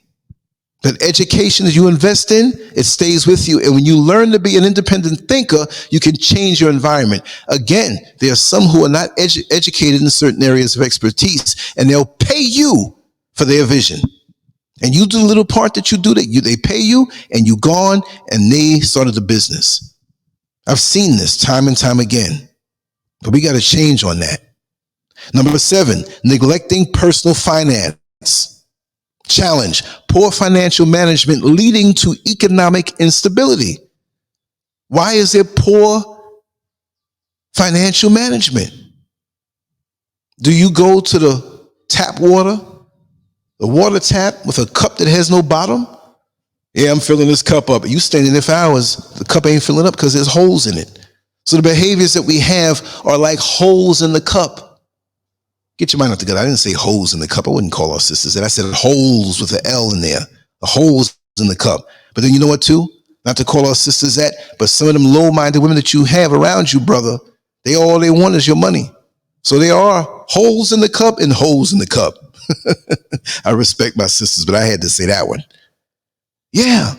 But education that you invest in, it stays with you. And when you learn to be an independent thinker, you can change your environment. Again, there are some who are not educated in certain areas of expertise, and they'll pay you for their vision. And you do the little part that you do, they pay you, and you gone, and they started the business. I've seen this time and time again, but we got to change on that. Number 7, neglecting personal finance. Challenge, poor financial management leading to economic instability. Why is there poor financial management? Do you go to the tap water, the water tap with a cup that has no bottom? Yeah, I'm filling this cup up. You standing there for hours, the cup ain't filling up because there's holes in it. So the behaviors that we have are like holes in the cup. Get your mind out together. I didn't say holes in the cup. I wouldn't call our sisters that. I said holes with an L in there. The holes in the cup. But then you know what too? Not to call our sisters that, but some of them low-minded women that you have around you, brother, all they want is your money. So there are holes in the cup and holes in the cup. I respect my sisters, but I had to say that one. Yeah.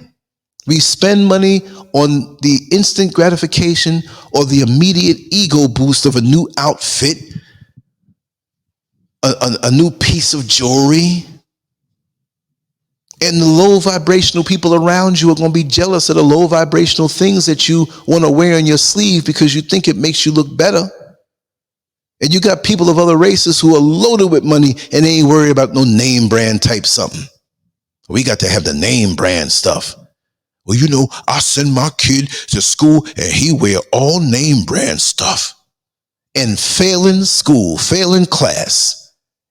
We spend money on the instant gratification or the immediate ego boost of a new outfit, a new piece of jewelry, and the low vibrational people around you are going to be jealous of the low vibrational things that you want to wear on your sleeve because you think it makes you look better. And you got people of other races who are loaded with money and they ain't worried about no name brand type something. We got to have the name brand stuff. Well, I send my kid to school and he wear all name brand stuff and failing school, failing class.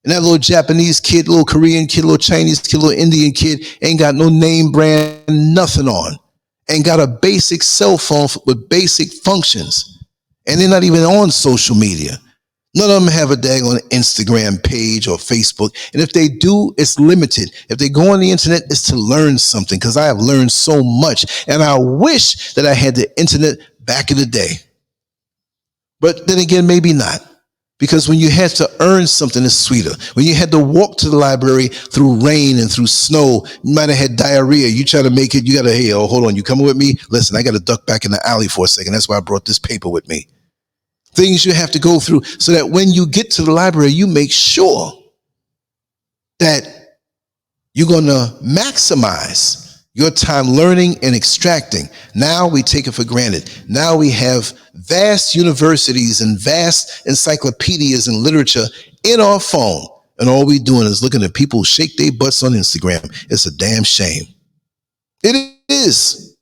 And that little Japanese kid, little Korean kid, little Chinese kid, little Indian kid ain't got no name brand, nothing on. Ain't got a basic cell phone with basic functions. And they're not even on social media. None of them have a daggone Instagram page or Facebook. And if they do, it's limited. If they go on the internet, it's to learn something, because I have learned so much. And I wish that I had the internet back in the day. But then again, maybe not. Because when you had to earn something, it's sweeter. When you had to walk to the library through rain and through snow, you might have had diarrhea. You try to make it, you got to, hey, oh, hold on, you coming with me? Listen, I got to duck back in the alley for a second. That's why I brought this paper with me. Things you have to go through so that when you get to the library, you make sure that you're going to maximize your time learning and extracting. Now we take it for granted. Now we have vast universities and vast encyclopedias and literature in our phone. And all we're doing is looking at people shake their butts on Instagram. It's a damn shame. It is.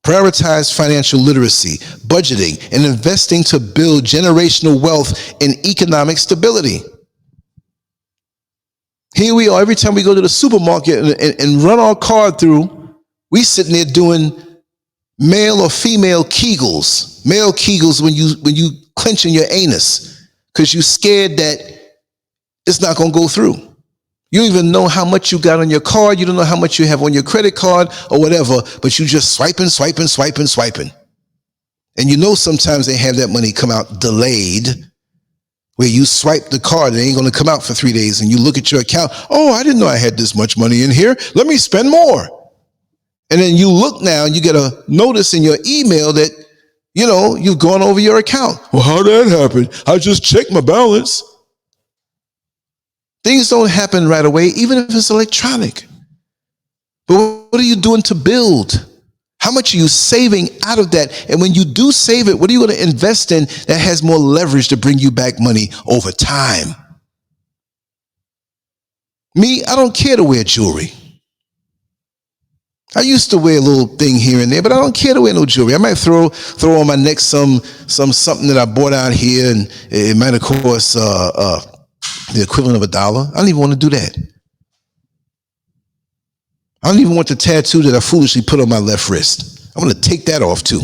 Prioritize financial literacy, budgeting, and investing to build generational wealth and economic stability. Here we are, every time we go to the supermarket and run our card through, we sitting there doing male or female Kegels. Male Kegels when you clenching your anus because you scared that it's not going to go through. You don't even know how much you got on your card. You don't know how much you have on your credit card or whatever, but you just swiping. And you know sometimes they have that money come out delayed, where you swipe the card, it ain't going to come out for 3 days, and you look at your account. Oh, I didn't know I had this much money in here. Let me spend more. And then you look now and you get a notice in your email that, you know, you've gone over your account. Well, how'd that happen? I just checked my balance. Things don't happen right away, even if it's electronic. But what are you doing to build? How much are you saving out of that? And when you do save it, what are you going to invest in that has more leverage to bring you back money over time? Me, I don't care to wear jewelry. I used to wear a little thing here and there, but I don't care to wear no jewelry. I might throw on my neck something that I bought out here, and it might have cost the equivalent of $1. I don't even want to do that. I don't even want the tattoo that I foolishly put on my left wrist. I want to take that off too.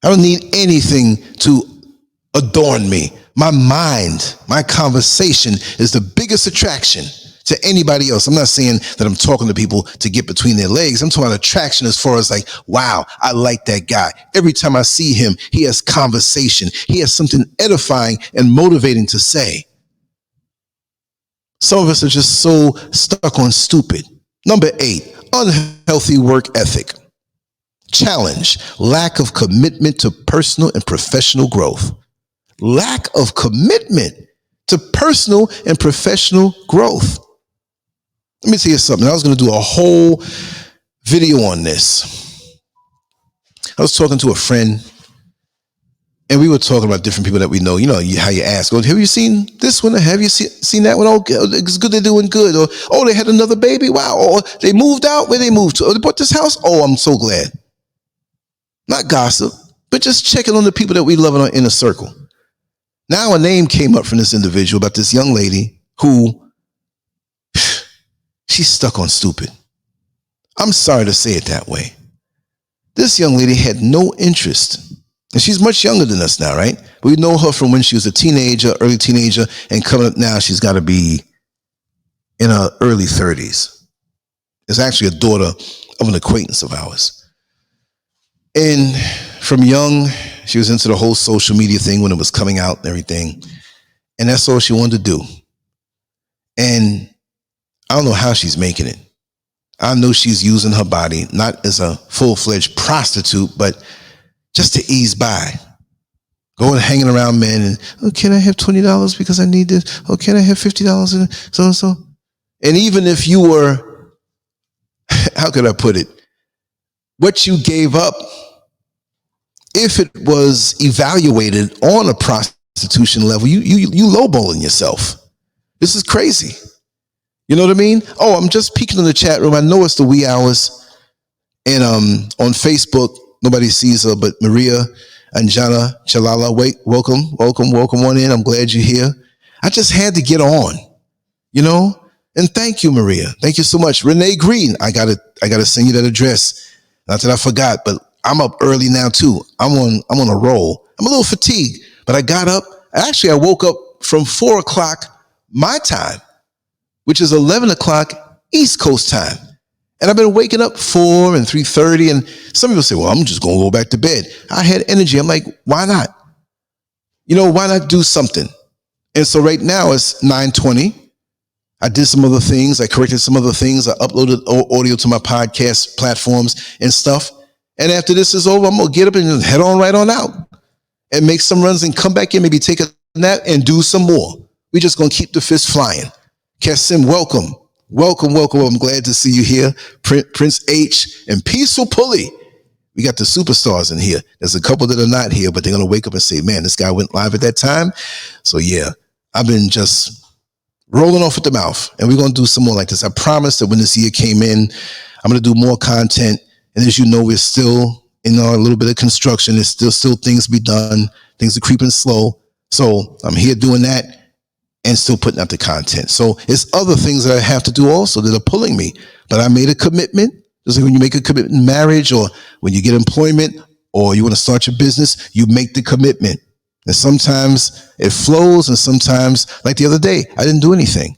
I don't need anything to adorn me. My mind, my conversation is the biggest attraction to anybody else. I'm not saying that I'm talking to people to get between their legs. I'm talking about attraction as far as like, wow, I like that guy. Every time I see him, he has conversation. He has something edifying and motivating to say. Some of us are just so stuck on stupid. Number 8, unhealthy work ethic. Challenge, lack of commitment to personal and professional growth. Lack of commitment to personal and professional growth. Let me tell you something. I was going to do a whole video on this. I was talking to a friend, and we were talking about different people that we know. You know how you ask, oh, have you seen this one? Or have you seen that one? Oh, it's good, they're doing good. Or, oh, they had another baby. Wow. Or they moved out. Where they moved to? Oh, they bought this house. Oh, I'm so glad. Not gossip, but just checking on the people that we love in our inner circle. Now a name came up from this individual about this young lady who she's stuck on stupid. I'm sorry to say it that way. This young lady had no interest. And she's much younger than us now, right? We know her from when she was a teenager, early teenager, and coming up now, she's got to be in her early 30s. It's actually a daughter of an acquaintance of ours. And from young, she was into the whole social media thing when it was coming out and everything. And that's all she wanted to do. And I don't know how she's making it. I know she's using her body, not as a full-fledged prostitute, but just to ease by. Going hanging around men and, oh, can I have $20 because I need this? Oh, can I have $50 and so and so? And even if you were, how could I put it? What you gave up, if it was evaluated on a prostitution level, you lowballing yourself. This is crazy. You know what I mean? Oh, I'm just peeking in the chat room. I know it's the wee hours. And on Facebook, nobody sees her, but Maria Anjana Chalala, welcome on in. I'm glad you're here. I just had to get on, you know? And thank you, Maria. Thank you so much. Renee Green, I gotta send you that address. Not that I forgot, but I'm up early now too. I'm on a roll. I'm a little fatigued, but I got up. Actually, I woke up from 4 o'clock my time, which is 11 o'clock East Coast time. And I've been waking up 4 and 3:30. And some people say, well, I'm just going to go back to bed. I had energy. I'm like, why not? why not do something? And so right now it's 9:20. I did some other things. I corrected some other things. I uploaded audio to my podcast platforms and stuff. And after this is over, I'm going to get up and just head on right on out and make some runs and come back in, maybe take a nap and do some more. We're just going to keep the fist flying. Kassim, welcome. Welcome, welcome. I'm glad to see you here. Prince H and Peaceful Pulley. We got the superstars in here. There's a couple that are not here, but they're going to wake up and say, man, this guy went live at that time. So yeah, I've been just rolling off at the mouth, and we're going to do some more like this. I promise that when this year came in, I'm going to do more content. And as you know, we're still in a little bit of construction. There's still things to be done. Things are creeping slow. So I'm here doing that and still putting out the content. So it's other things that I have to do also that are pulling me. But I made a commitment. Just like when you make a commitment in marriage, or when you get employment, or you want to start your business, you make the commitment. And sometimes it flows, and sometimes, like the other day, I didn't do anything.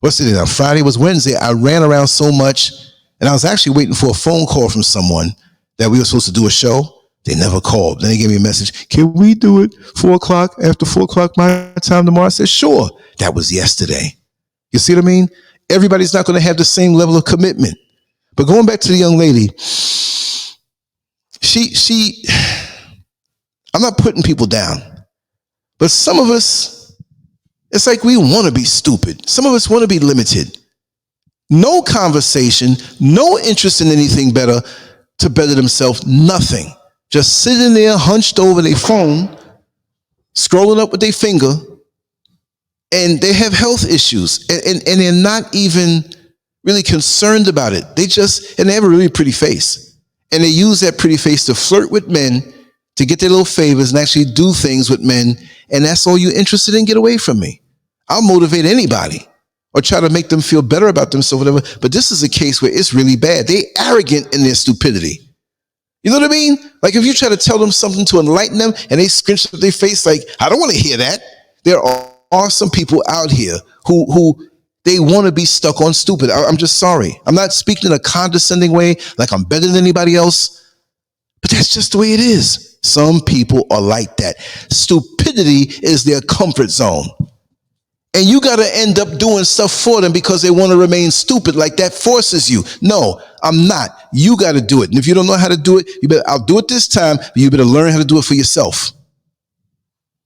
What's the day now? Friday was Wednesday. I ran around so much, and I was actually waiting for a phone call from someone that we were supposed to do a show. They never called. Then they gave me a message. Can we do it 4 o'clock, after 4 o'clock my time tomorrow? I said, sure. That was yesterday. You see what I mean? Everybody's not going to have the same level of commitment. But going back to the young lady, I'm not putting people down, but some of us, it's like we want to be stupid. Some of us want to be limited. No conversation, no interest in anything better to better themselves, nothing. Just sitting there hunched over their phone, scrolling up with their finger, and they have health issues, and they're not even really concerned about it. They have a really pretty face. And they use that pretty face to flirt with men, to get their little favors and actually do things with men. And that's all you're interested in? Get away from me. I'll motivate anybody or try to make them feel better about themselves, whatever. But this is a case where it's really bad. They're arrogant in their stupidity. You know what I mean? Like if you try to tell them something to enlighten them and they scrunch up their face like, I don't want to hear that. There are some people out here who they want to be stuck on stupid. I'm just sorry. I'm not speaking in a condescending way, like I'm better than anybody else, but that's just the way it is. Some people are like that. Stupidity is their comfort zone. And you got to end up doing stuff for them because they want to remain stupid. Like that forces you. No, I'm not. You got to do it. And if you don't know how to do it, I'll do it this time, but you better learn how to do it for yourself.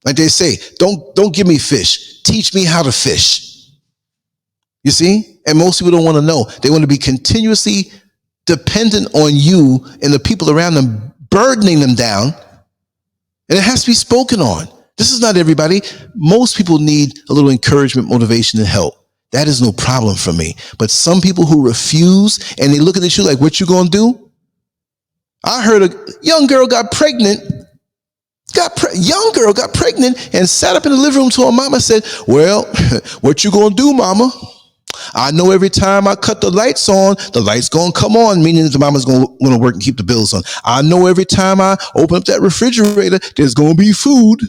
Like they say, don't give me fish. Teach me how to fish. You see? And most people don't want to know. They want to be continuously dependent on you and the people around them, burdening them down. And it has to be spoken on. This is not everybody. Most people need a little encouragement, motivation, and help. That is no problem for me. But some people who refuse and they looking at you like, what you gonna do? I heard a young girl got pregnant. Young girl got pregnant and sat up in the living room to her mama and said, well, what you gonna do, mama? I know every time I cut the lights on, the lights gonna come on, meaning that the mama's gonna work and keep the bills on. I know every time I open up that refrigerator, there's gonna be food.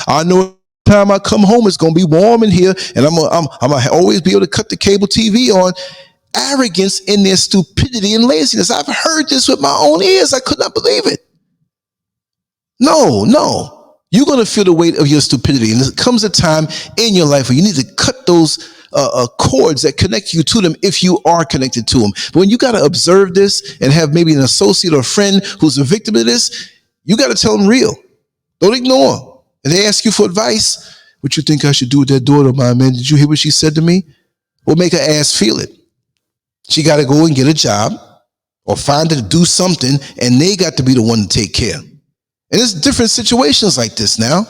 I know every time I come home, it's gonna be warm in here, and I'm gonna always be able to cut the cable TV on. Arrogance in their stupidity and laziness. I've heard this with my own ears. I could not believe it. No. You're going to feel the weight of your stupidity. And there comes a time in your life where you need to cut those cords that connect you to them if you are connected to them. But when you got to observe this and have maybe an associate or a friend who's a victim of this, you got to tell them real. Don't ignore them. And they ask you for advice. What you think I should do with that daughter of mine, man? Did you hear what she said to me? Well, make her ass feel it. She got to go and get a job or find her to do something, and they got to be the one to take care. And there's different situations like this now,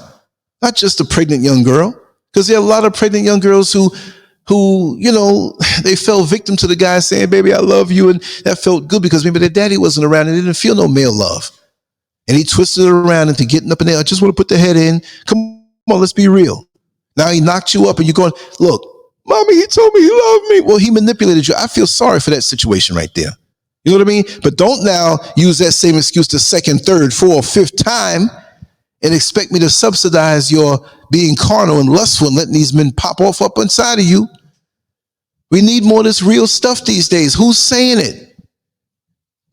not just a pregnant young girl, because there are a lot of pregnant young girls who, they fell victim to the guy saying, baby, I love you. And that felt good because maybe their daddy wasn't around and they didn't feel no male love. And he twisted it around into getting up in there. I just want to put the head in. Come on, let's be real. Now he knocked you up and you're going, look, mommy, he told me he loved me. Well, he manipulated you. I feel sorry for that situation right there. You know what I mean? But don't now use that same excuse the second, third, fourth, fifth time and expect me to subsidize your being carnal and lustful and letting these men pop off up inside of you. We need more of this real stuff these days. Who's saying it?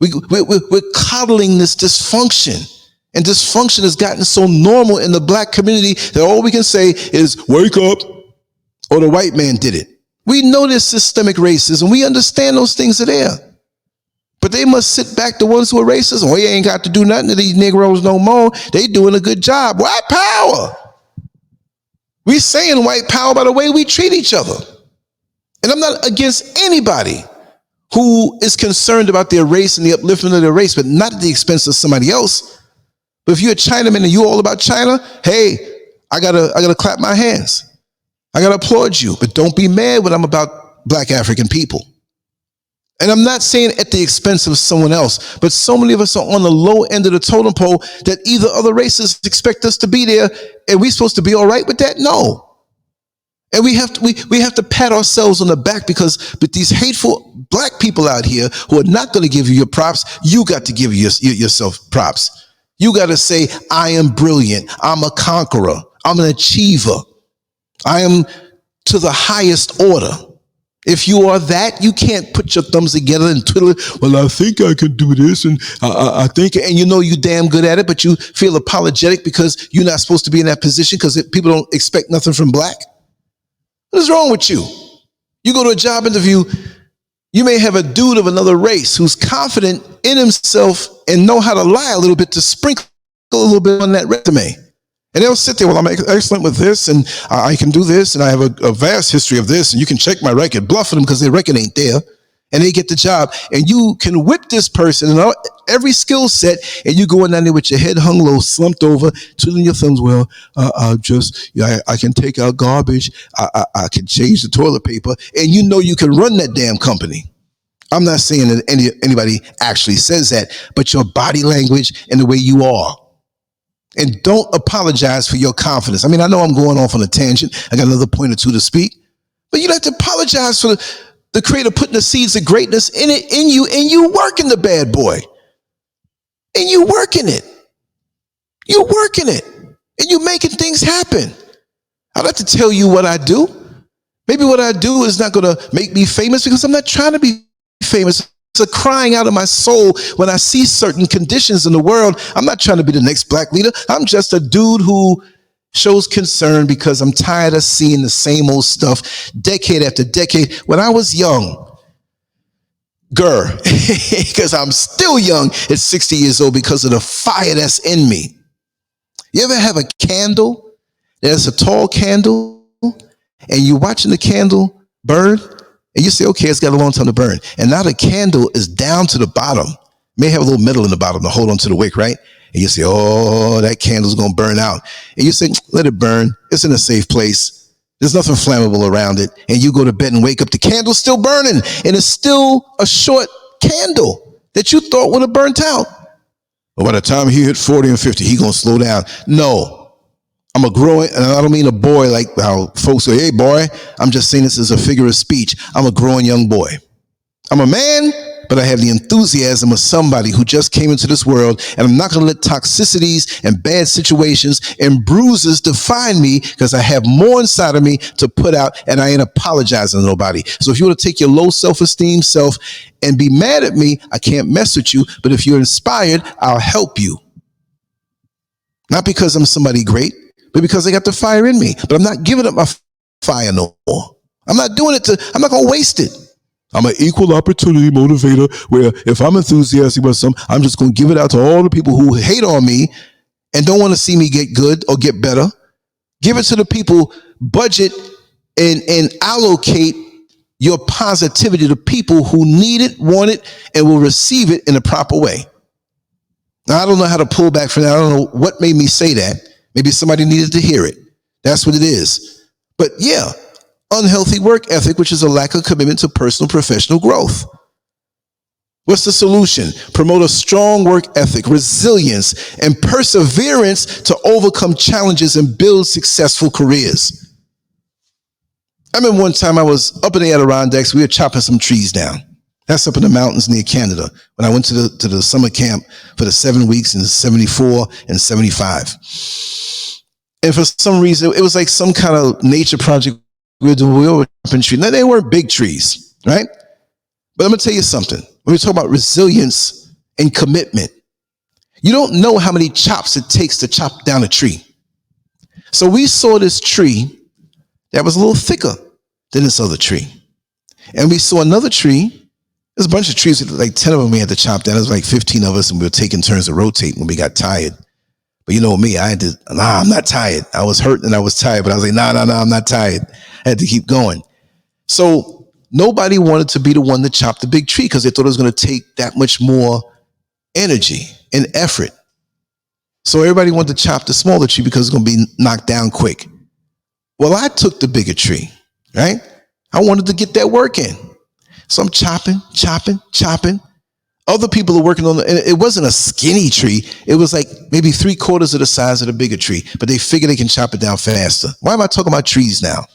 We're coddling this dysfunction. And dysfunction has gotten so normal in the black community that all we can say is, wake up, or the white man did it. We know there's systemic racism. We understand those things are there. But they must sit back, the ones who are racist, oh, you ain't got to do nothing to these Negroes no more. They doing a good job. White power. We saying white power by the way we treat each other. And I'm not against anybody who is concerned about their race and the upliftment of their race, but not at the expense of somebody else. But if you're a Chinaman and you all about China, hey, I gotta clap my hands. I gotta applaud you, but don't be mad when I'm about black African people. And I'm not saying at the expense of someone else, but so many of us are on the low end of the totem pole that either other races expect us to be there, and we're supposed to be all right with that? No. And we have to pat ourselves on the back because with these hateful black people out here who are not going to give you your props, you got to give yourself props. You got to say, I am brilliant. I'm a conqueror. I'm an achiever. I am to the highest order. If you are that, you can't put your thumbs together and twiddle. Well, I think I can do this, and I think, and you know you damn good at it, but you feel apologetic because you're not supposed to be in that position because people don't expect nothing from black. What is wrong with you? You go to a job interview, you may have a dude of another race who's confident in himself and know how to lie a little bit to sprinkle a little bit on that resume. And they'll sit there, well, I'm excellent with this, and I can do this, and I have a vast history of this, and you can check my record, bluffing them because their record ain't there, and they get the job. And you can whip this person in every skill set, and you go in down there with your head hung low, slumped over, twiddling your thumbs. Well, I can take out garbage, I can change the toilet paper, and you know you can run that damn company. I'm not saying that anybody actually says that, but your body language and the way you are. And don't apologize for your confidence. I mean, I know I'm going off on a tangent. I got another point or two to speak. But you have to apologize for the Creator putting the seeds of greatness in you, and you working the bad boy. And you working it. You working it. And you making things happen. I'd like to tell you what I do. Maybe what I do is not going to make me famous because I'm not trying to be famous. It's a crying out of my soul when I see certain conditions in the world. I'm not trying to be the next black leader. I'm just a dude who shows concern because I'm tired of seeing the same old stuff decade after decade. When I was young, because I'm still young at 60 years old because of the fire that's in me. You ever have a candle that's a tall candle and you're watching the candle burn? And you say, okay, it's got a long time to burn. And now the candle is down to the bottom. May have a little metal in the bottom to hold on to the wick, right? And you say, oh, that candle's going to burn out. And you say, let it burn. It's in a safe place. There's nothing flammable around it. And you go to bed and wake up, the candle's still burning. And it's still a short candle that you thought would have burnt out. But by the time he hit 40 and 50, he going to slow down. No. I'm a growing, and I don't mean a boy like how folks say, hey, boy. I'm just saying this as a figure of speech. I'm a growing young boy. I'm a man, but I have the enthusiasm of somebody who just came into this world, and I'm not going to let toxicities and bad situations and bruises define me because I have more inside of me to put out, and I ain't apologizing to nobody. So if you want to take your low self-esteem self and be mad at me, I can't mess with you, but if you're inspired, I'll help you. Not because I'm somebody great, but because I got the fire in me. But I'm not giving up my fire no more. I'm not doing it I'm not going to waste it. I'm an equal opportunity motivator where if I'm enthusiastic about something, I'm just going to give it out to all the people who hate on me and don't want to see me get good or get better. Give it to the people, budget and allocate your positivity to people who need it, want it, and will receive it in a proper way. Now, I don't know how to pull back from that. I don't know what made me say that. Maybe somebody needed to hear it. That's what it is. But yeah, unhealthy work ethic, which is a lack of commitment to personal professional growth. What's the solution? Promote a strong work ethic, resilience, and perseverance to overcome challenges and build successful careers. I remember one time I was up in the Adirondacks. We were chopping some trees down. That's up in the mountains near Canada. When I went to the summer camp for the 7 weeks in 74 and 75. And for some reason, it was like some kind of nature project we were doing. We were chopping trees. Now, they weren't big trees, right? But I'm going to tell you something. When we talk about resilience and commitment, You don't know how many chops it takes to chop down a tree. So we saw this tree that was a little thicker than this other tree. And we saw another tree. There's a bunch of trees, like 10 of them we had to chop down. There was like 15 of us, and we were taking turns to rotate when we got tired. But you know me, I had to, I'm not tired. I was hurt and I was tired, but I was like, I'm not tired. I had to keep going. So nobody wanted to be the one to chop the big tree because they thought it was going to take that much more energy and effort. So everybody wanted to chop the smaller tree because it's going to be knocked down quick. Well, I took the bigger tree, right? I wanted to get that work in. So I'm chopping. Other people are working on and it wasn't a skinny tree. It was like maybe 3/4 of the size of the bigger tree, but they figure they can chop it down faster. Why am I talking about trees now?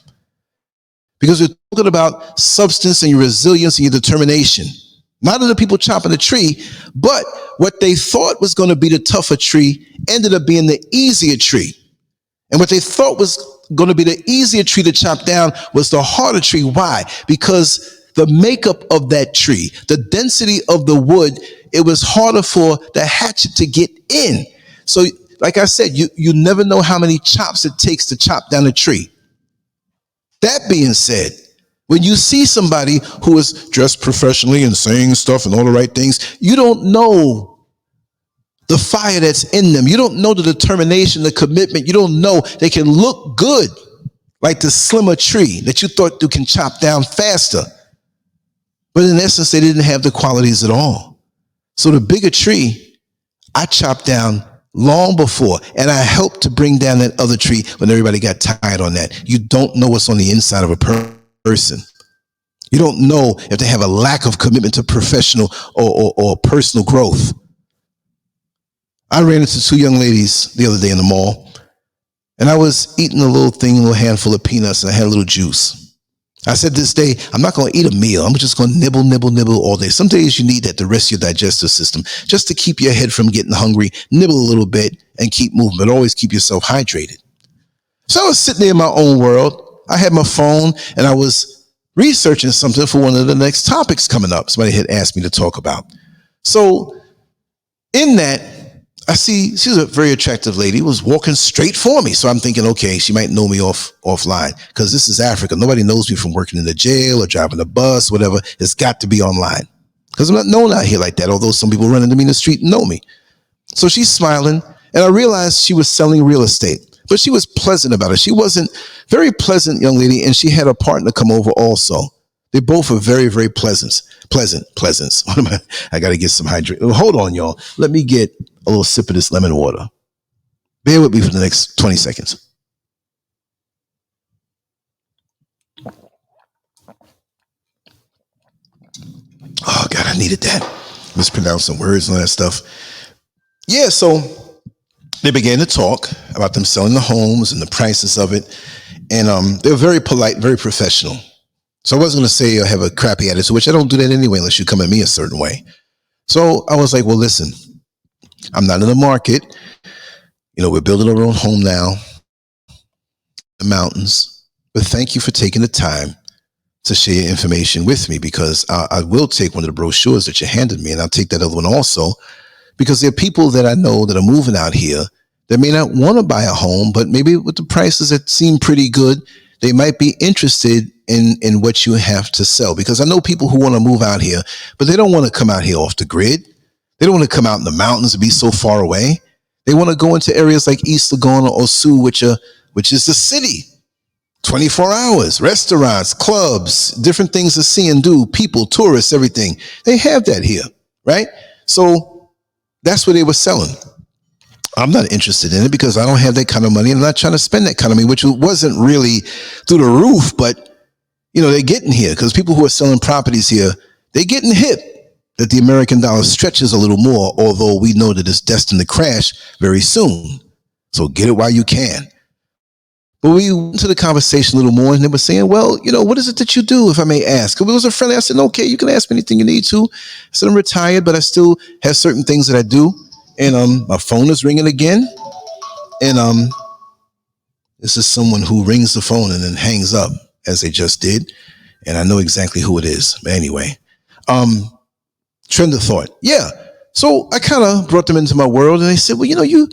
Because we're talking about substance and your resilience and your determination. Not of the people chopping the tree, but what they thought was going to be the tougher tree ended up being the easier tree. And what they thought was going to be the easier tree to chop down was the harder tree. Why? Because the makeup of that tree, the density of the wood, it was harder for the hatchet to get in. So like I said, you never know how many chops it takes to chop down a tree. That being said, when you see somebody who is dressed professionally and saying stuff and all the right things, you don't know the fire that's in them. You don't know the determination, the commitment. You don't know they can look good like the slimmer tree that you thought you can chop down faster. But in essence, they didn't have the qualities at all. So the bigger tree, I chopped down long before, and I helped to bring down that other tree when everybody got tired on that. You don't know what's on the inside of a person. You don't know if they have a lack of commitment to professional or personal growth. I ran into 2 young ladies the other day in the mall, and I was eating a little handful of peanuts, and I had a little juice. I said this day, I'm not going to eat a meal. I'm just going to nibble all day. Some days you need that to rest your digestive system, just to keep your head from getting hungry, nibble a little bit and keep moving, but always keep yourself hydrated. So I was sitting there in my own world. I had my phone and I was researching something for one of the next topics coming up. Somebody had asked me to talk about. So in that, I see she's a very attractive lady, was walking straight for me. So I'm thinking, okay, she might know me offline because this is Africa. Nobody knows me from working in the jail or driving a bus, whatever. It's got to be online because I'm not known out here like that, although some people run into me in the street and know me. So she's smiling, and I realized she was selling real estate, but she was pleasant about it. She wasn't very pleasant young lady, and she had a partner come over also. They both are very, very pleasant. What am I got to get some hydration. Hold on, y'all. Let me get a little sip of this lemon water. Bear with me for the next 20 seconds. Oh, God, I needed that. Mispronounce some words and all that stuff. Yeah, so they began to talk about them selling the homes and the prices of it. And they were very polite, very professional. So I wasn't going to say I have a crappy attitude, which I don't do that anyway unless you come at me a certain way. So I was like, well, listen, I'm not in the market. You know, we're building our own home now, the mountains. But thank you for taking the time to share your information with me, because I will take one of the brochures that you handed me, and I'll take that other one also, because there are people that I know that are moving out here that may not want to buy a home, but maybe with the prices that seem pretty good, they might be interested in what you have to sell. Because I know people who want to move out here, but they don't want to come out here off the grid. They don't want to come out in the mountains and be so far away. They want to go into areas like East Laguna or Sioux, which is the city. 24 hours, restaurants, clubs, different things to see and do, people, tourists, everything. They have that here, right? So that's what they were selling. I'm not interested in it because I don't have that kind of money. I'm not trying to spend that kind of money, which wasn't really through the roof, but you know, they're getting here because people who are selling properties here, they're getting hip that the American dollar stretches a little more, although we know that it's destined to crash very soon. So get it while you can. But we went to the conversation a little more, and they were saying, well, you know, what is it that you do, if I may ask? If it was a friend, I said, okay, you can ask me anything you need to. I said, I'm retired, but I still have certain things that I do. And my phone is ringing again. And this is someone who rings the phone and then hangs up, as they just did. And I know exactly who it is. But anyway, trend of thought. Yeah, So I kind of brought them into my world, and they said, well, you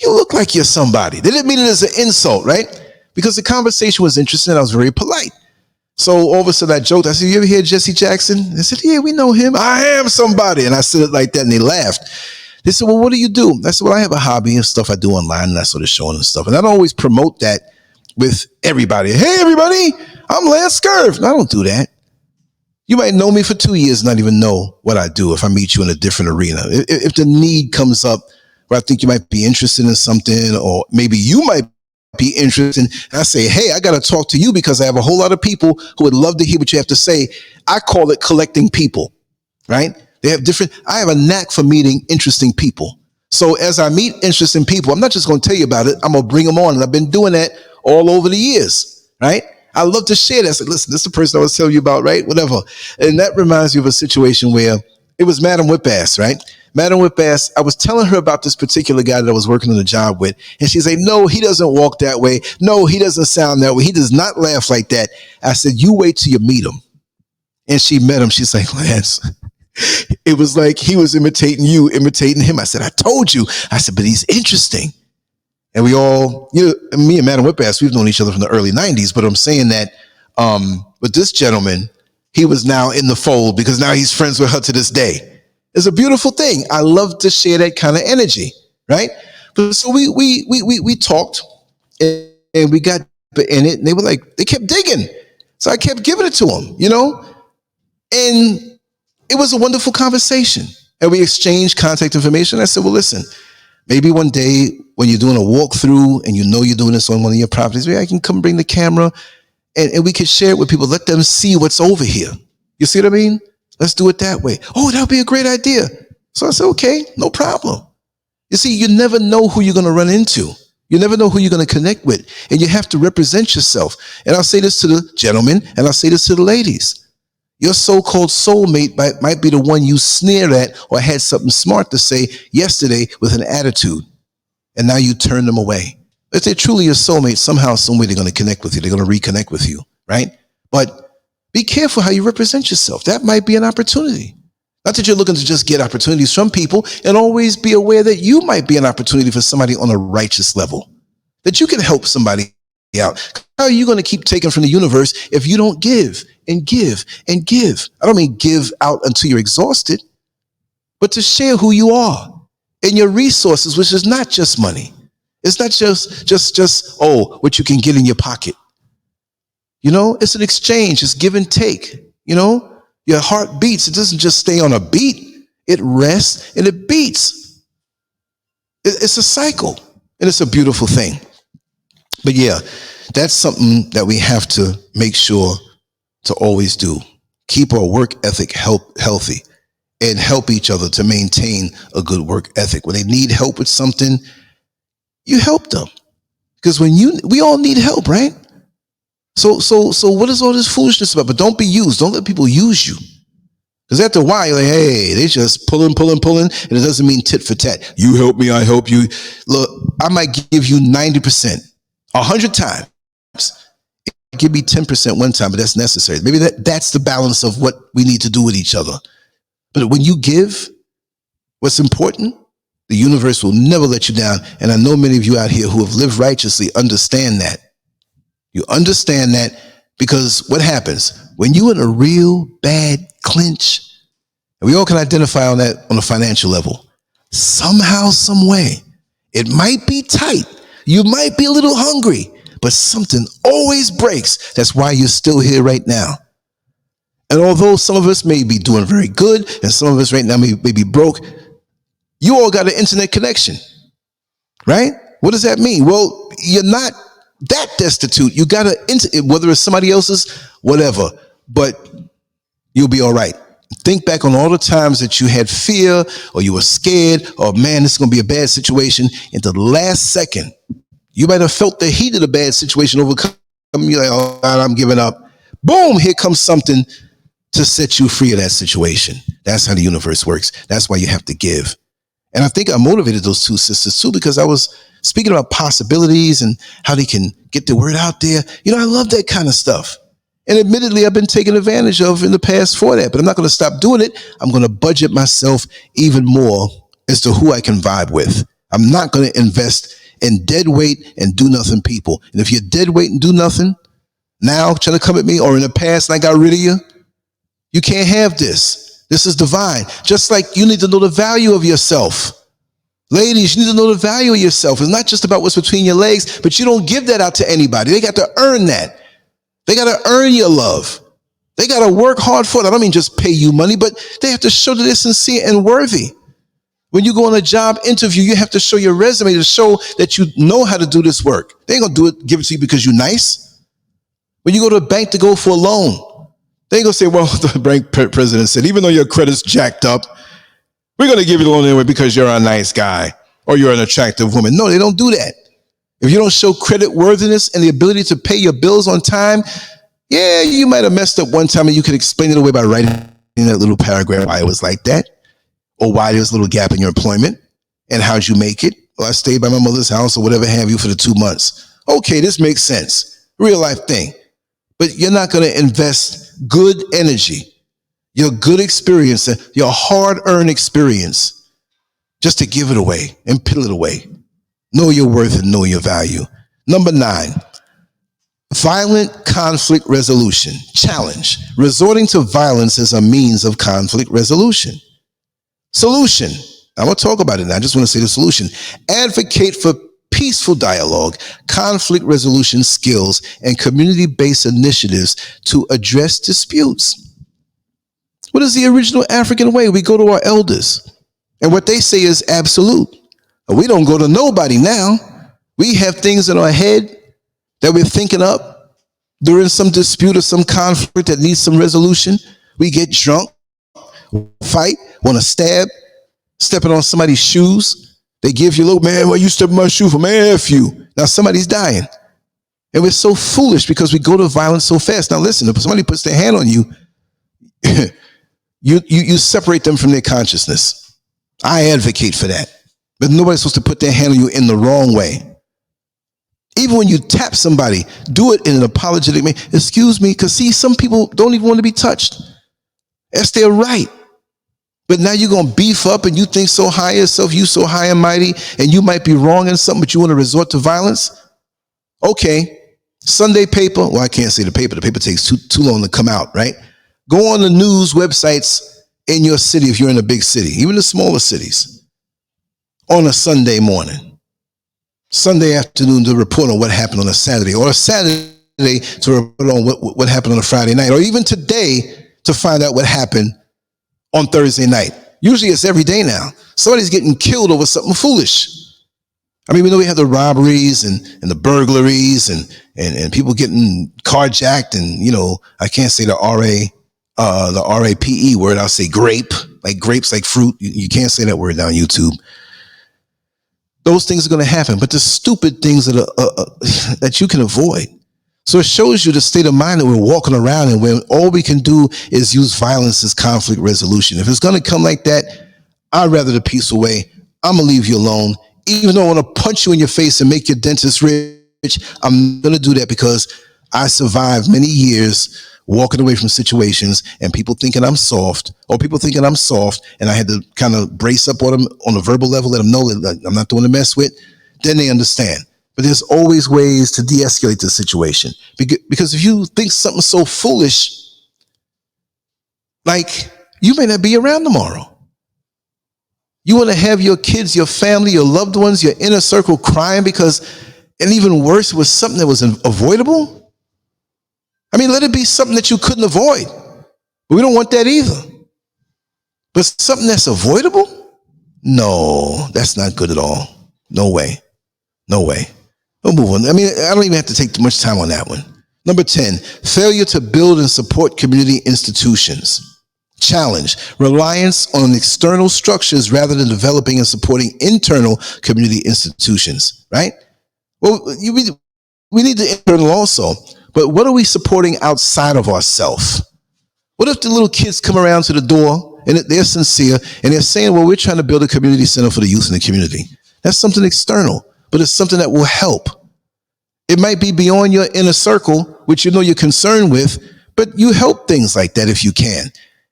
look like you're somebody. They didn't mean it as an insult, right? Because the conversation was interesting. I was very polite. So all of a sudden I joked. I said, you ever hear Jesse Jackson? They said, yeah, we know him. I am somebody. And I said it like that, and they laughed. They said, well, what do you do? I said, well, I have a hobby and stuff I do online and that sort of showing and stuff. And I don't always promote that with everybody. Hey, everybody, I'm LANCESCURV. No, I don't do that. You might know me for 2 years and not even know what I do if I meet you in a different arena. If the need comes up where I think you might be interested in something, or maybe you might be interested, and I say, hey, I got to talk to you because I have a whole lot of people who would love to hear what you have to say. I call it collecting people, right? I have a knack for meeting interesting people. So as I meet interesting people, I'm not just going to tell you about it. I'm going to bring them on. And I've been doing that all over the years, right? I love to share that. I said, listen, this is the person I was telling you about, right? Whatever. And that reminds me of a situation where it was Madam Whipass, right? Madam Whipass, I was telling her about this particular guy that I was working on the job with. And she's like, no, he doesn't walk that way. No, he doesn't sound that way. He does not laugh like that. I said, you wait till you meet him. And she met him. She's like, Lance, it was like he was imitating you, imitating him. I said, I told you. I said, but he's interesting. And we all, me and Madam Whipass, we've known each other from the early 90s. But I'm saying that with this gentleman, he was now in the fold because now he's friends with her to this day. It's a beautiful thing. I love to share that kind of energy, right? But so we talked and we got in it, and they were like, they kept digging. So I kept giving it to them, and it was a wonderful conversation. And we exchanged contact information. I said, well, listen, maybe one day when you're doing a walkthrough and you're doing this on one of your properties, maybe I can come bring the camera and we could share it with people. Let them see what's over here. You see what I mean? Let's do it that way. Oh, that would be a great idea. So I said, okay, no problem. You see, you never know who you're going to run into. You never know who you're going to connect with. And you have to represent yourself. And I'll say this to the gentlemen, and I'll say this to the ladies. Your so-called soulmate might be the one you sneered at or had something smart to say yesterday with an attitude. And now you turn them away. If they're truly your soulmate, somehow, some way they're going to connect with you. They're going to reconnect with you, right? But be careful how you represent yourself. That might be an opportunity. Not that you're looking to just get opportunities from people, and always be aware that you might be an opportunity for somebody on a righteous level, that you can help somebody out. How are you going to keep taking from the universe if you don't give and give and give? I don't mean give out until you're exhausted, but to share who you are and your resources, which is not just money. It's not just what you can get in your pocket. It's an exchange. It's give and take. Your heart beats. It doesn't just stay on a beat. It rests and it beats. It's a cycle, and it's a beautiful thing. But yeah, that's something that we have to make sure to always do. Keep our work ethic healthy and help each other to maintain a good work ethic. When they need help with something, you help them. Because we all need help, right? So what is all this foolishness about? But don't be used. Don't let people use you. Because after a while, you're like, hey, they just pulling, and it doesn't mean tit for tat. You help me, I help you. Look, I might give you 90%, 100 times. Give me 10% one time, but that's necessary. Maybe that's the balance of what we need to do with each other. But when you give what's important, the universe will never let you down. And I know many of you out here who have lived righteously understand that. You understand that, because what happens when you're in a real bad clinch, and we all can identify on that on a financial level, somehow, some way, it might be tight. You might be a little hungry, but something always breaks. That's why you're still here right now. And although some of us may be doing very good and some of us right now may be broke, you all got an internet connection, right? What does that mean? Well, you're not that destitute. You got whether it's somebody else's, whatever, but you'll be all right. Think back on all the times that you had fear, or you were scared, or man, this is going to be a bad situation. In the last second, you might have felt the heat of the bad situation overcome. You're like, oh God, I'm giving up. Boom, here comes something to set you free of that situation. That's how the universe works. That's why you have to give. And I think I motivated those two sisters too, because I was speaking about possibilities and how they can get the word out there. I love that kind of stuff. And admittedly, I've been taken advantage of in the past for that, but I'm not going to stop doing it. I'm going to budget myself even more as to who I can vibe with. I'm not going to invest in dead weight and do nothing people. And if you're dead weight and do nothing, now trying to come at me, or in the past and I got rid of you, you can't have this. This is divine. Just like you need to know the value of yourself. Ladies, you need to know the value of yourself. It's not just about what's between your legs, but you don't give that out to anybody. They got to earn that. They got to earn your love. They got to work hard for it. I don't mean just pay you money, but they have to show that they're sincere and worthy. When you go on a job interview, you have to show your resume to show that you know how to do this work. They ain't going to do it, give it to you because you're nice. When you go to a bank to go for a loan, they ain't going to say, well, the bank president said, even though your credit's jacked up, we're going to give you the loan anyway because you're a nice guy or you're an attractive woman. No, they don't do that. If you don't show credit worthiness and the ability to pay your bills on time, yeah, you might have messed up one time and you could explain it away by writing in that little paragraph why it was like that, or why there's a little gap in your employment and how'd you make it. Well, I stayed by my mother's house or whatever have you for the 2 months. Okay, this makes sense. Real life thing. But you're not going to invest good energy, your good experience, your hard-earned experience, just to give it away and piddle it away. Know your worth and know your value. Number 9, violent conflict resolution. Challenge. Resorting to violence as a means of conflict resolution. Solution. I'm going to talk about it now. I just want to say the solution. Advocate for peaceful dialogue, conflict resolution skills, and community-based initiatives to address disputes. What is the original African way? We go to our elders, and what they say is absolute. We don't go to nobody now. We have things in our head that we're thinking up during some dispute or some conflict that needs some resolution. We get drunk, fight, want to stab, stepping on somebody's shoes. They give you a little, man, why you stepping my shoe for? Man, F you. Now somebody's dying. And we're so foolish because we go to violence so fast. Now listen, if somebody puts their hand on you, you separate them from their consciousness. I advocate for that. But nobody's supposed to put their hand on you in the wrong way. Even when you tap somebody, do it in an apologetic way. Excuse me, because see, some people don't even want to be touched. That's their right. But now you're going to beef up and you think so high of yourself, you so high and mighty, and you might be wrong in something, but you want to resort to violence? Okay. Sunday paper. Well, I can't say the paper. The paper takes too long to come out, right? Go on the news websites in your city if you're in a big city, even the smaller cities, on a Sunday morning, Sunday afternoon to report on what happened on a Saturday, or a Saturday to report on what happened on a Friday night, or even today to find out what happened on Thursday night. Usually it's every day now. Somebody's getting killed over something foolish. I mean, we know we have the robberies and the burglaries and people getting carjacked, and, you know, I can't say the RAPE word. I'll say grape, like grapes, like fruit. You can't say that word down YouTube. Those things are going to happen, but the stupid things that you can avoid. So it shows you the state of mind that we're walking around in, when all we can do is use violence as conflict resolution. If it's going to come like that, I'd rather the peaceful way. I'm going to leave you alone. Even though I want to punch you in your face and make your dentist rich, I'm going to do that because I survived many years walking away from situations and people thinking I'm soft, or people thinking I'm soft, and I had to kind of brace up on them on a verbal level, let them know that I'm not doing to mess with. Then they understand. But there's always ways to de-escalate the situation. Because if you think something so foolish, like, you may not be around tomorrow. You want to have your kids, your family, your loved ones, your inner circle crying because, and even worse, it was something that was avoidable? I mean, let it be something that you couldn't avoid. But we don't want that either. But something that's avoidable? No, that's not good at all. No way. No way. We'll move on. I mean, I don't even have to take too much time on that one. Number 10, failure to build and support community institutions. Challenge, reliance on external structures rather than developing and supporting internal community institutions, right? Well, we need the internal also, but what are we supporting outside of ourselves? What if the little kids come around to the door and they're sincere and they're saying, well, we're trying to build a community center for the youth in the community. That's something external, but it's something that will help. It might be beyond your inner circle, which you know you're concerned with, but you help things like that if you can.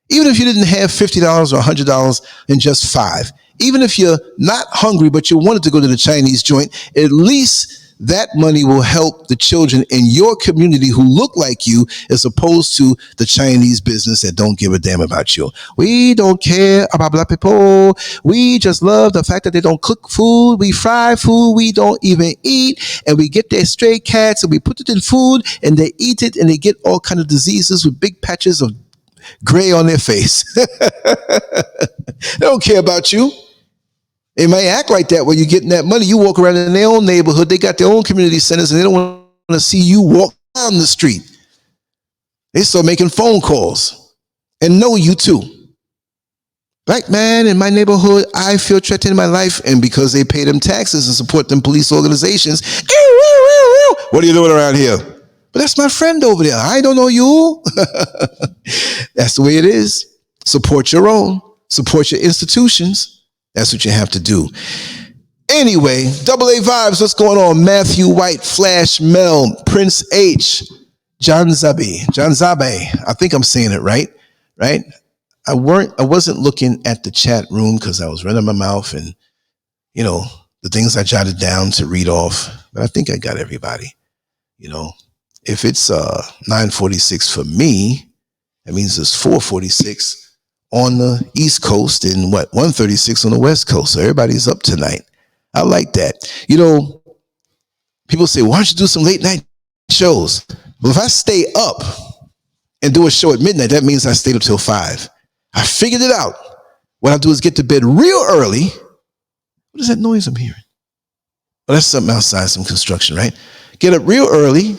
Even if you didn't have $50 or $100 and just $5. Even if you're not hungry, but you wanted to go to the Chinese joint, at least that money will help the children in your community who look like you, as opposed to the Chinese business that don't give a damn about you. We don't care about black people. We just love the fact that they don't cook food. We fry food. We don't even eat. And we get their stray cats and we put it in food and they eat it and they get all kind of diseases with big patches of gray on their face. They don't care about you. They might act like that when you're getting that money. You walk around in their own neighborhood. They got their own community centers and they don't want to see you walk down the street. They start making phone calls and know you too. Black man in my neighborhood, I feel threatened in my life. And because they pay them taxes and support them police organizations, what are you doing around here? But that's my friend over there. I don't know you. That's the way it is. Support your own. Support your institutions. That's what you have to do. Anyway, AA vibes. What's going on? Matthew White, Flash Mel, Prince H, John Zabe. I think I'm saying it right. Right? I wasn't looking at the chat room because I was running my mouth and, you know, the things I jotted down to read off. But I think I got everybody. You know, if it's 9:46 for me, that means it's 4:46 on the East Coast and 1:36 on the West Coast. So everybody's up tonight. I like that. You know, people say, why don't you do some late night shows? Well, if I stay up and do a show at midnight, that means I stayed up till 5. I figured it out. What I do is get to bed real early. What is that noise I'm hearing? Well, that's something outside, some construction, right? Get up real early,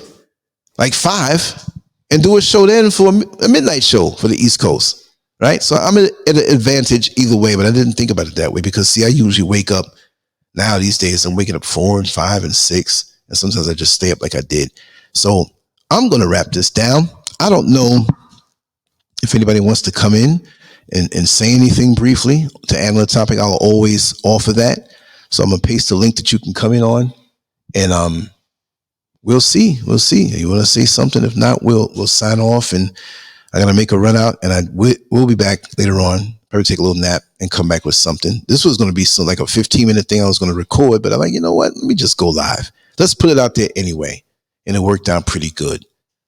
like 5, and do a show then for a midnight show for the East Coast. Right? So I'm at an advantage either way, but I didn't think about it that way because, see, I usually wake up now these days. I'm waking up 4 and 5 and 6, and sometimes I just stay up like I did. So I'm going to wrap this down. I don't know if anybody wants to come in and say anything briefly to add on the topic. I'll always offer that. So I'm going to paste the link that you can come in on, and we'll see. We'll see. You want to say something? If not, we'll sign off, and I'm going to make a run out, and we'll be back later on, probably take a little nap and come back with something. This was going to be like a 15-minute thing I was going to record, but I'm like, you know what? Let me just go live. Let's put it out there anyway. And it worked out pretty good.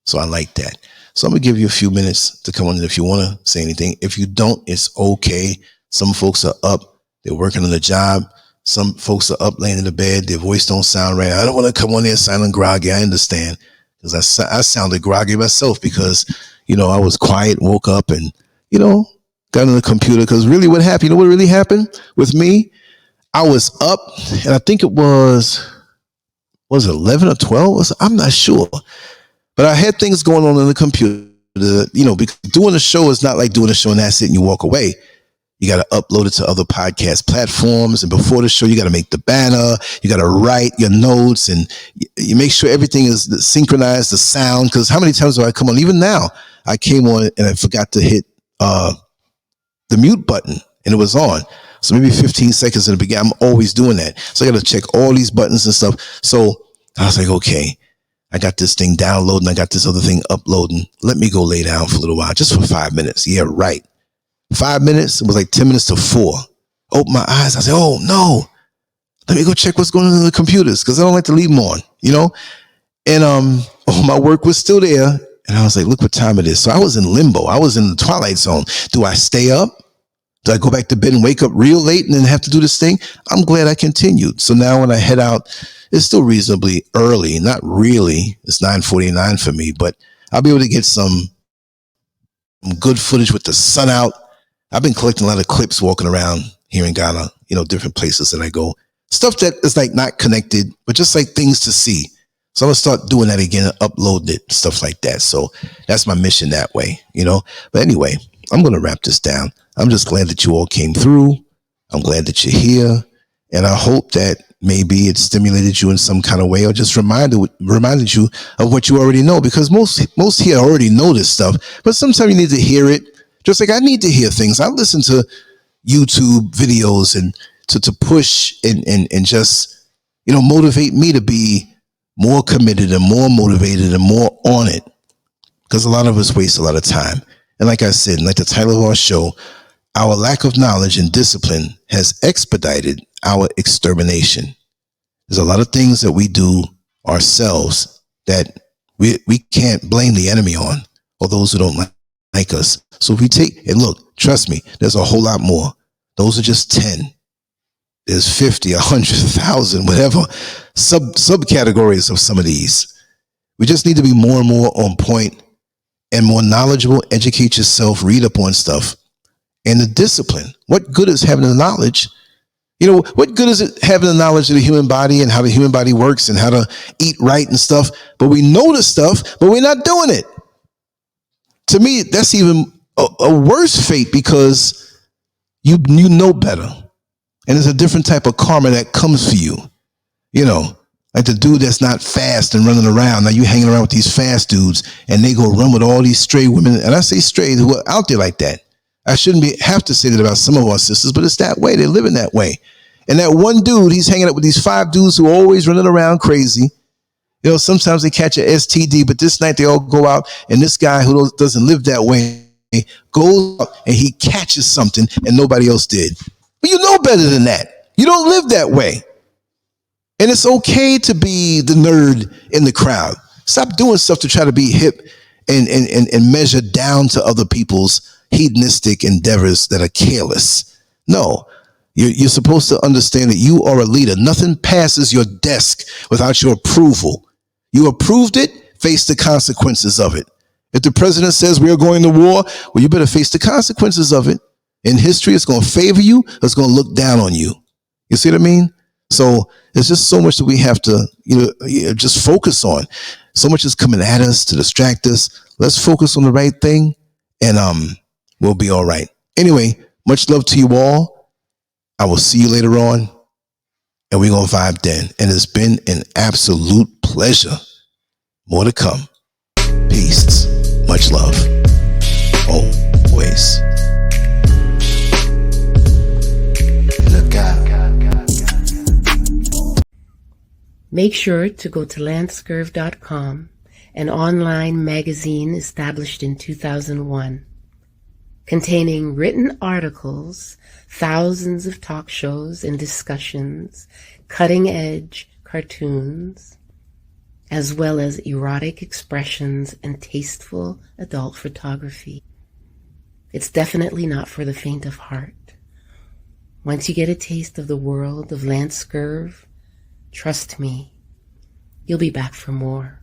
So I like that. So I'm going to give you a few minutes to come on in if you want to say anything. If you don't, it's okay. Some folks are up. They're working on the job. Some folks are up laying in the bed. Their voice don't sound right. I don't want to come on there sounding groggy. I understand. Because I sounded groggy myself because, you know, I was quiet, woke up and, you know, got on the computer. Because really what happened, you know what really happened with me? I was up and I think it was it 11 or 12? I'm not sure. But I had things going on the computer, you know, because doing a show is not like doing a show and that's it and you walk away. You got to upload it to other podcast platforms. And before the show, you got to make the banner. You got to write your notes and you make sure everything is synchronized, the sound. Because how many times do I come on? Even now, I came on and I forgot to hit the mute button and it was on. So maybe 15 seconds in the beginning. I'm always doing that. So I got to check all these buttons and stuff. So I was like, okay, I got this thing downloading. I got this other thing uploading. Let me go lay down for a little while, just for 5 minutes. Yeah, right. 5 minutes. It was like 10 minutes to 4. Open my eyes. I said, oh no, let me go check what's going on in the computers. Cause I don't like to leave them on, you know? And, all my work was still there. And I was like, look what time it is. So I was in limbo. I was in the twilight zone. Do I stay up? Do I go back to bed and wake up real late and then have to do this thing? I'm glad I continued. So now when I head out, it's still reasonably early. Not really. It's 9:49 for me, but I'll be able to get some good footage with the sun out. I've been collecting a lot of clips walking around here in Ghana, you know, different places that I go. Stuff that is like not connected, but just like things to see. So I'm going to start doing that again, upload it, stuff like that. So that's my mission that way, you know. But anyway, I'm going to wrap this down. I'm just glad that you all came through. I'm glad that you're here. And I hope that maybe it stimulated you in some kind of way or just reminded you of what you already know. Because most here already know this stuff. But sometimes you need to hear it. Just like I need to hear things. I listen to YouTube videos and to push and just, you know, motivate me to be more committed and more motivated and more on it, because a lot of us waste a lot of time. And like I said, like the title of our show, our lack of knowledge and discipline has expedited our extermination. There's a lot of things that we do ourselves that we can't blame the enemy on, or those who don't like us. So if we take, and look, trust me, there's a whole lot more. Those are just 10. There's 50, 100,000, whatever subcategories of some of these. We just need to be more and more on point and more knowledgeable. Educate yourself, read up on stuff, and the discipline. What good is having the knowledge? You know, what good is it having the knowledge of the human body and how the human body works and how to eat right and stuff? But we know the stuff, but we're not doing it. To me, that's even a worse fate, because you know better. And there's a different type of karma that comes for you. You know, like the dude that's not fast and running around. Now you hanging around with these fast dudes and they go run with all these stray women. And I say stray who are out there like that. I shouldn't have to say that about some of our sisters, but it's that way. They're living that way. And that one dude, he's hanging out with these 5 dudes who are always running around crazy. You know, sometimes they catch a STD, but this night they all go out, and this guy who doesn't live that way goes out and he catches something and nobody else did. But you know better than that. You don't live that way. And it's okay to be the nerd in the crowd. Stop doing stuff to try to be hip and measure down to other people's hedonistic endeavors that are careless. No, you're supposed to understand that you are a leader. Nothing passes your desk without your approval. You approved it, face the consequences of it. If the president says we are going to war, well, you better face the consequences of it. In history, it's going to favor you, or it's going to look down on you. You see what I mean? So there's just so much that we have to, just focus on. So much is coming at us to distract us. Let's focus on the right thing, and we'll be all right. Anyway, much love to you all. I will see you later on, and we're going to vibe then. And it's been an absolute pleasure. More to come. Peace. Much love. Always. Look out. Make sure to go to LANCESCURV.com, an online magazine established in 2001, containing written articles, thousands of talk shows and discussions, cutting-edge cartoons, as well as erotic expressions and tasteful adult photography. It's definitely not for the faint of heart. Once you get a taste of the world of LANCESCURV, trust me, you'll be back for more.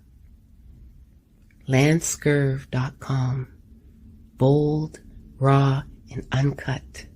LANCESCURV.com. Bold, raw, and uncut.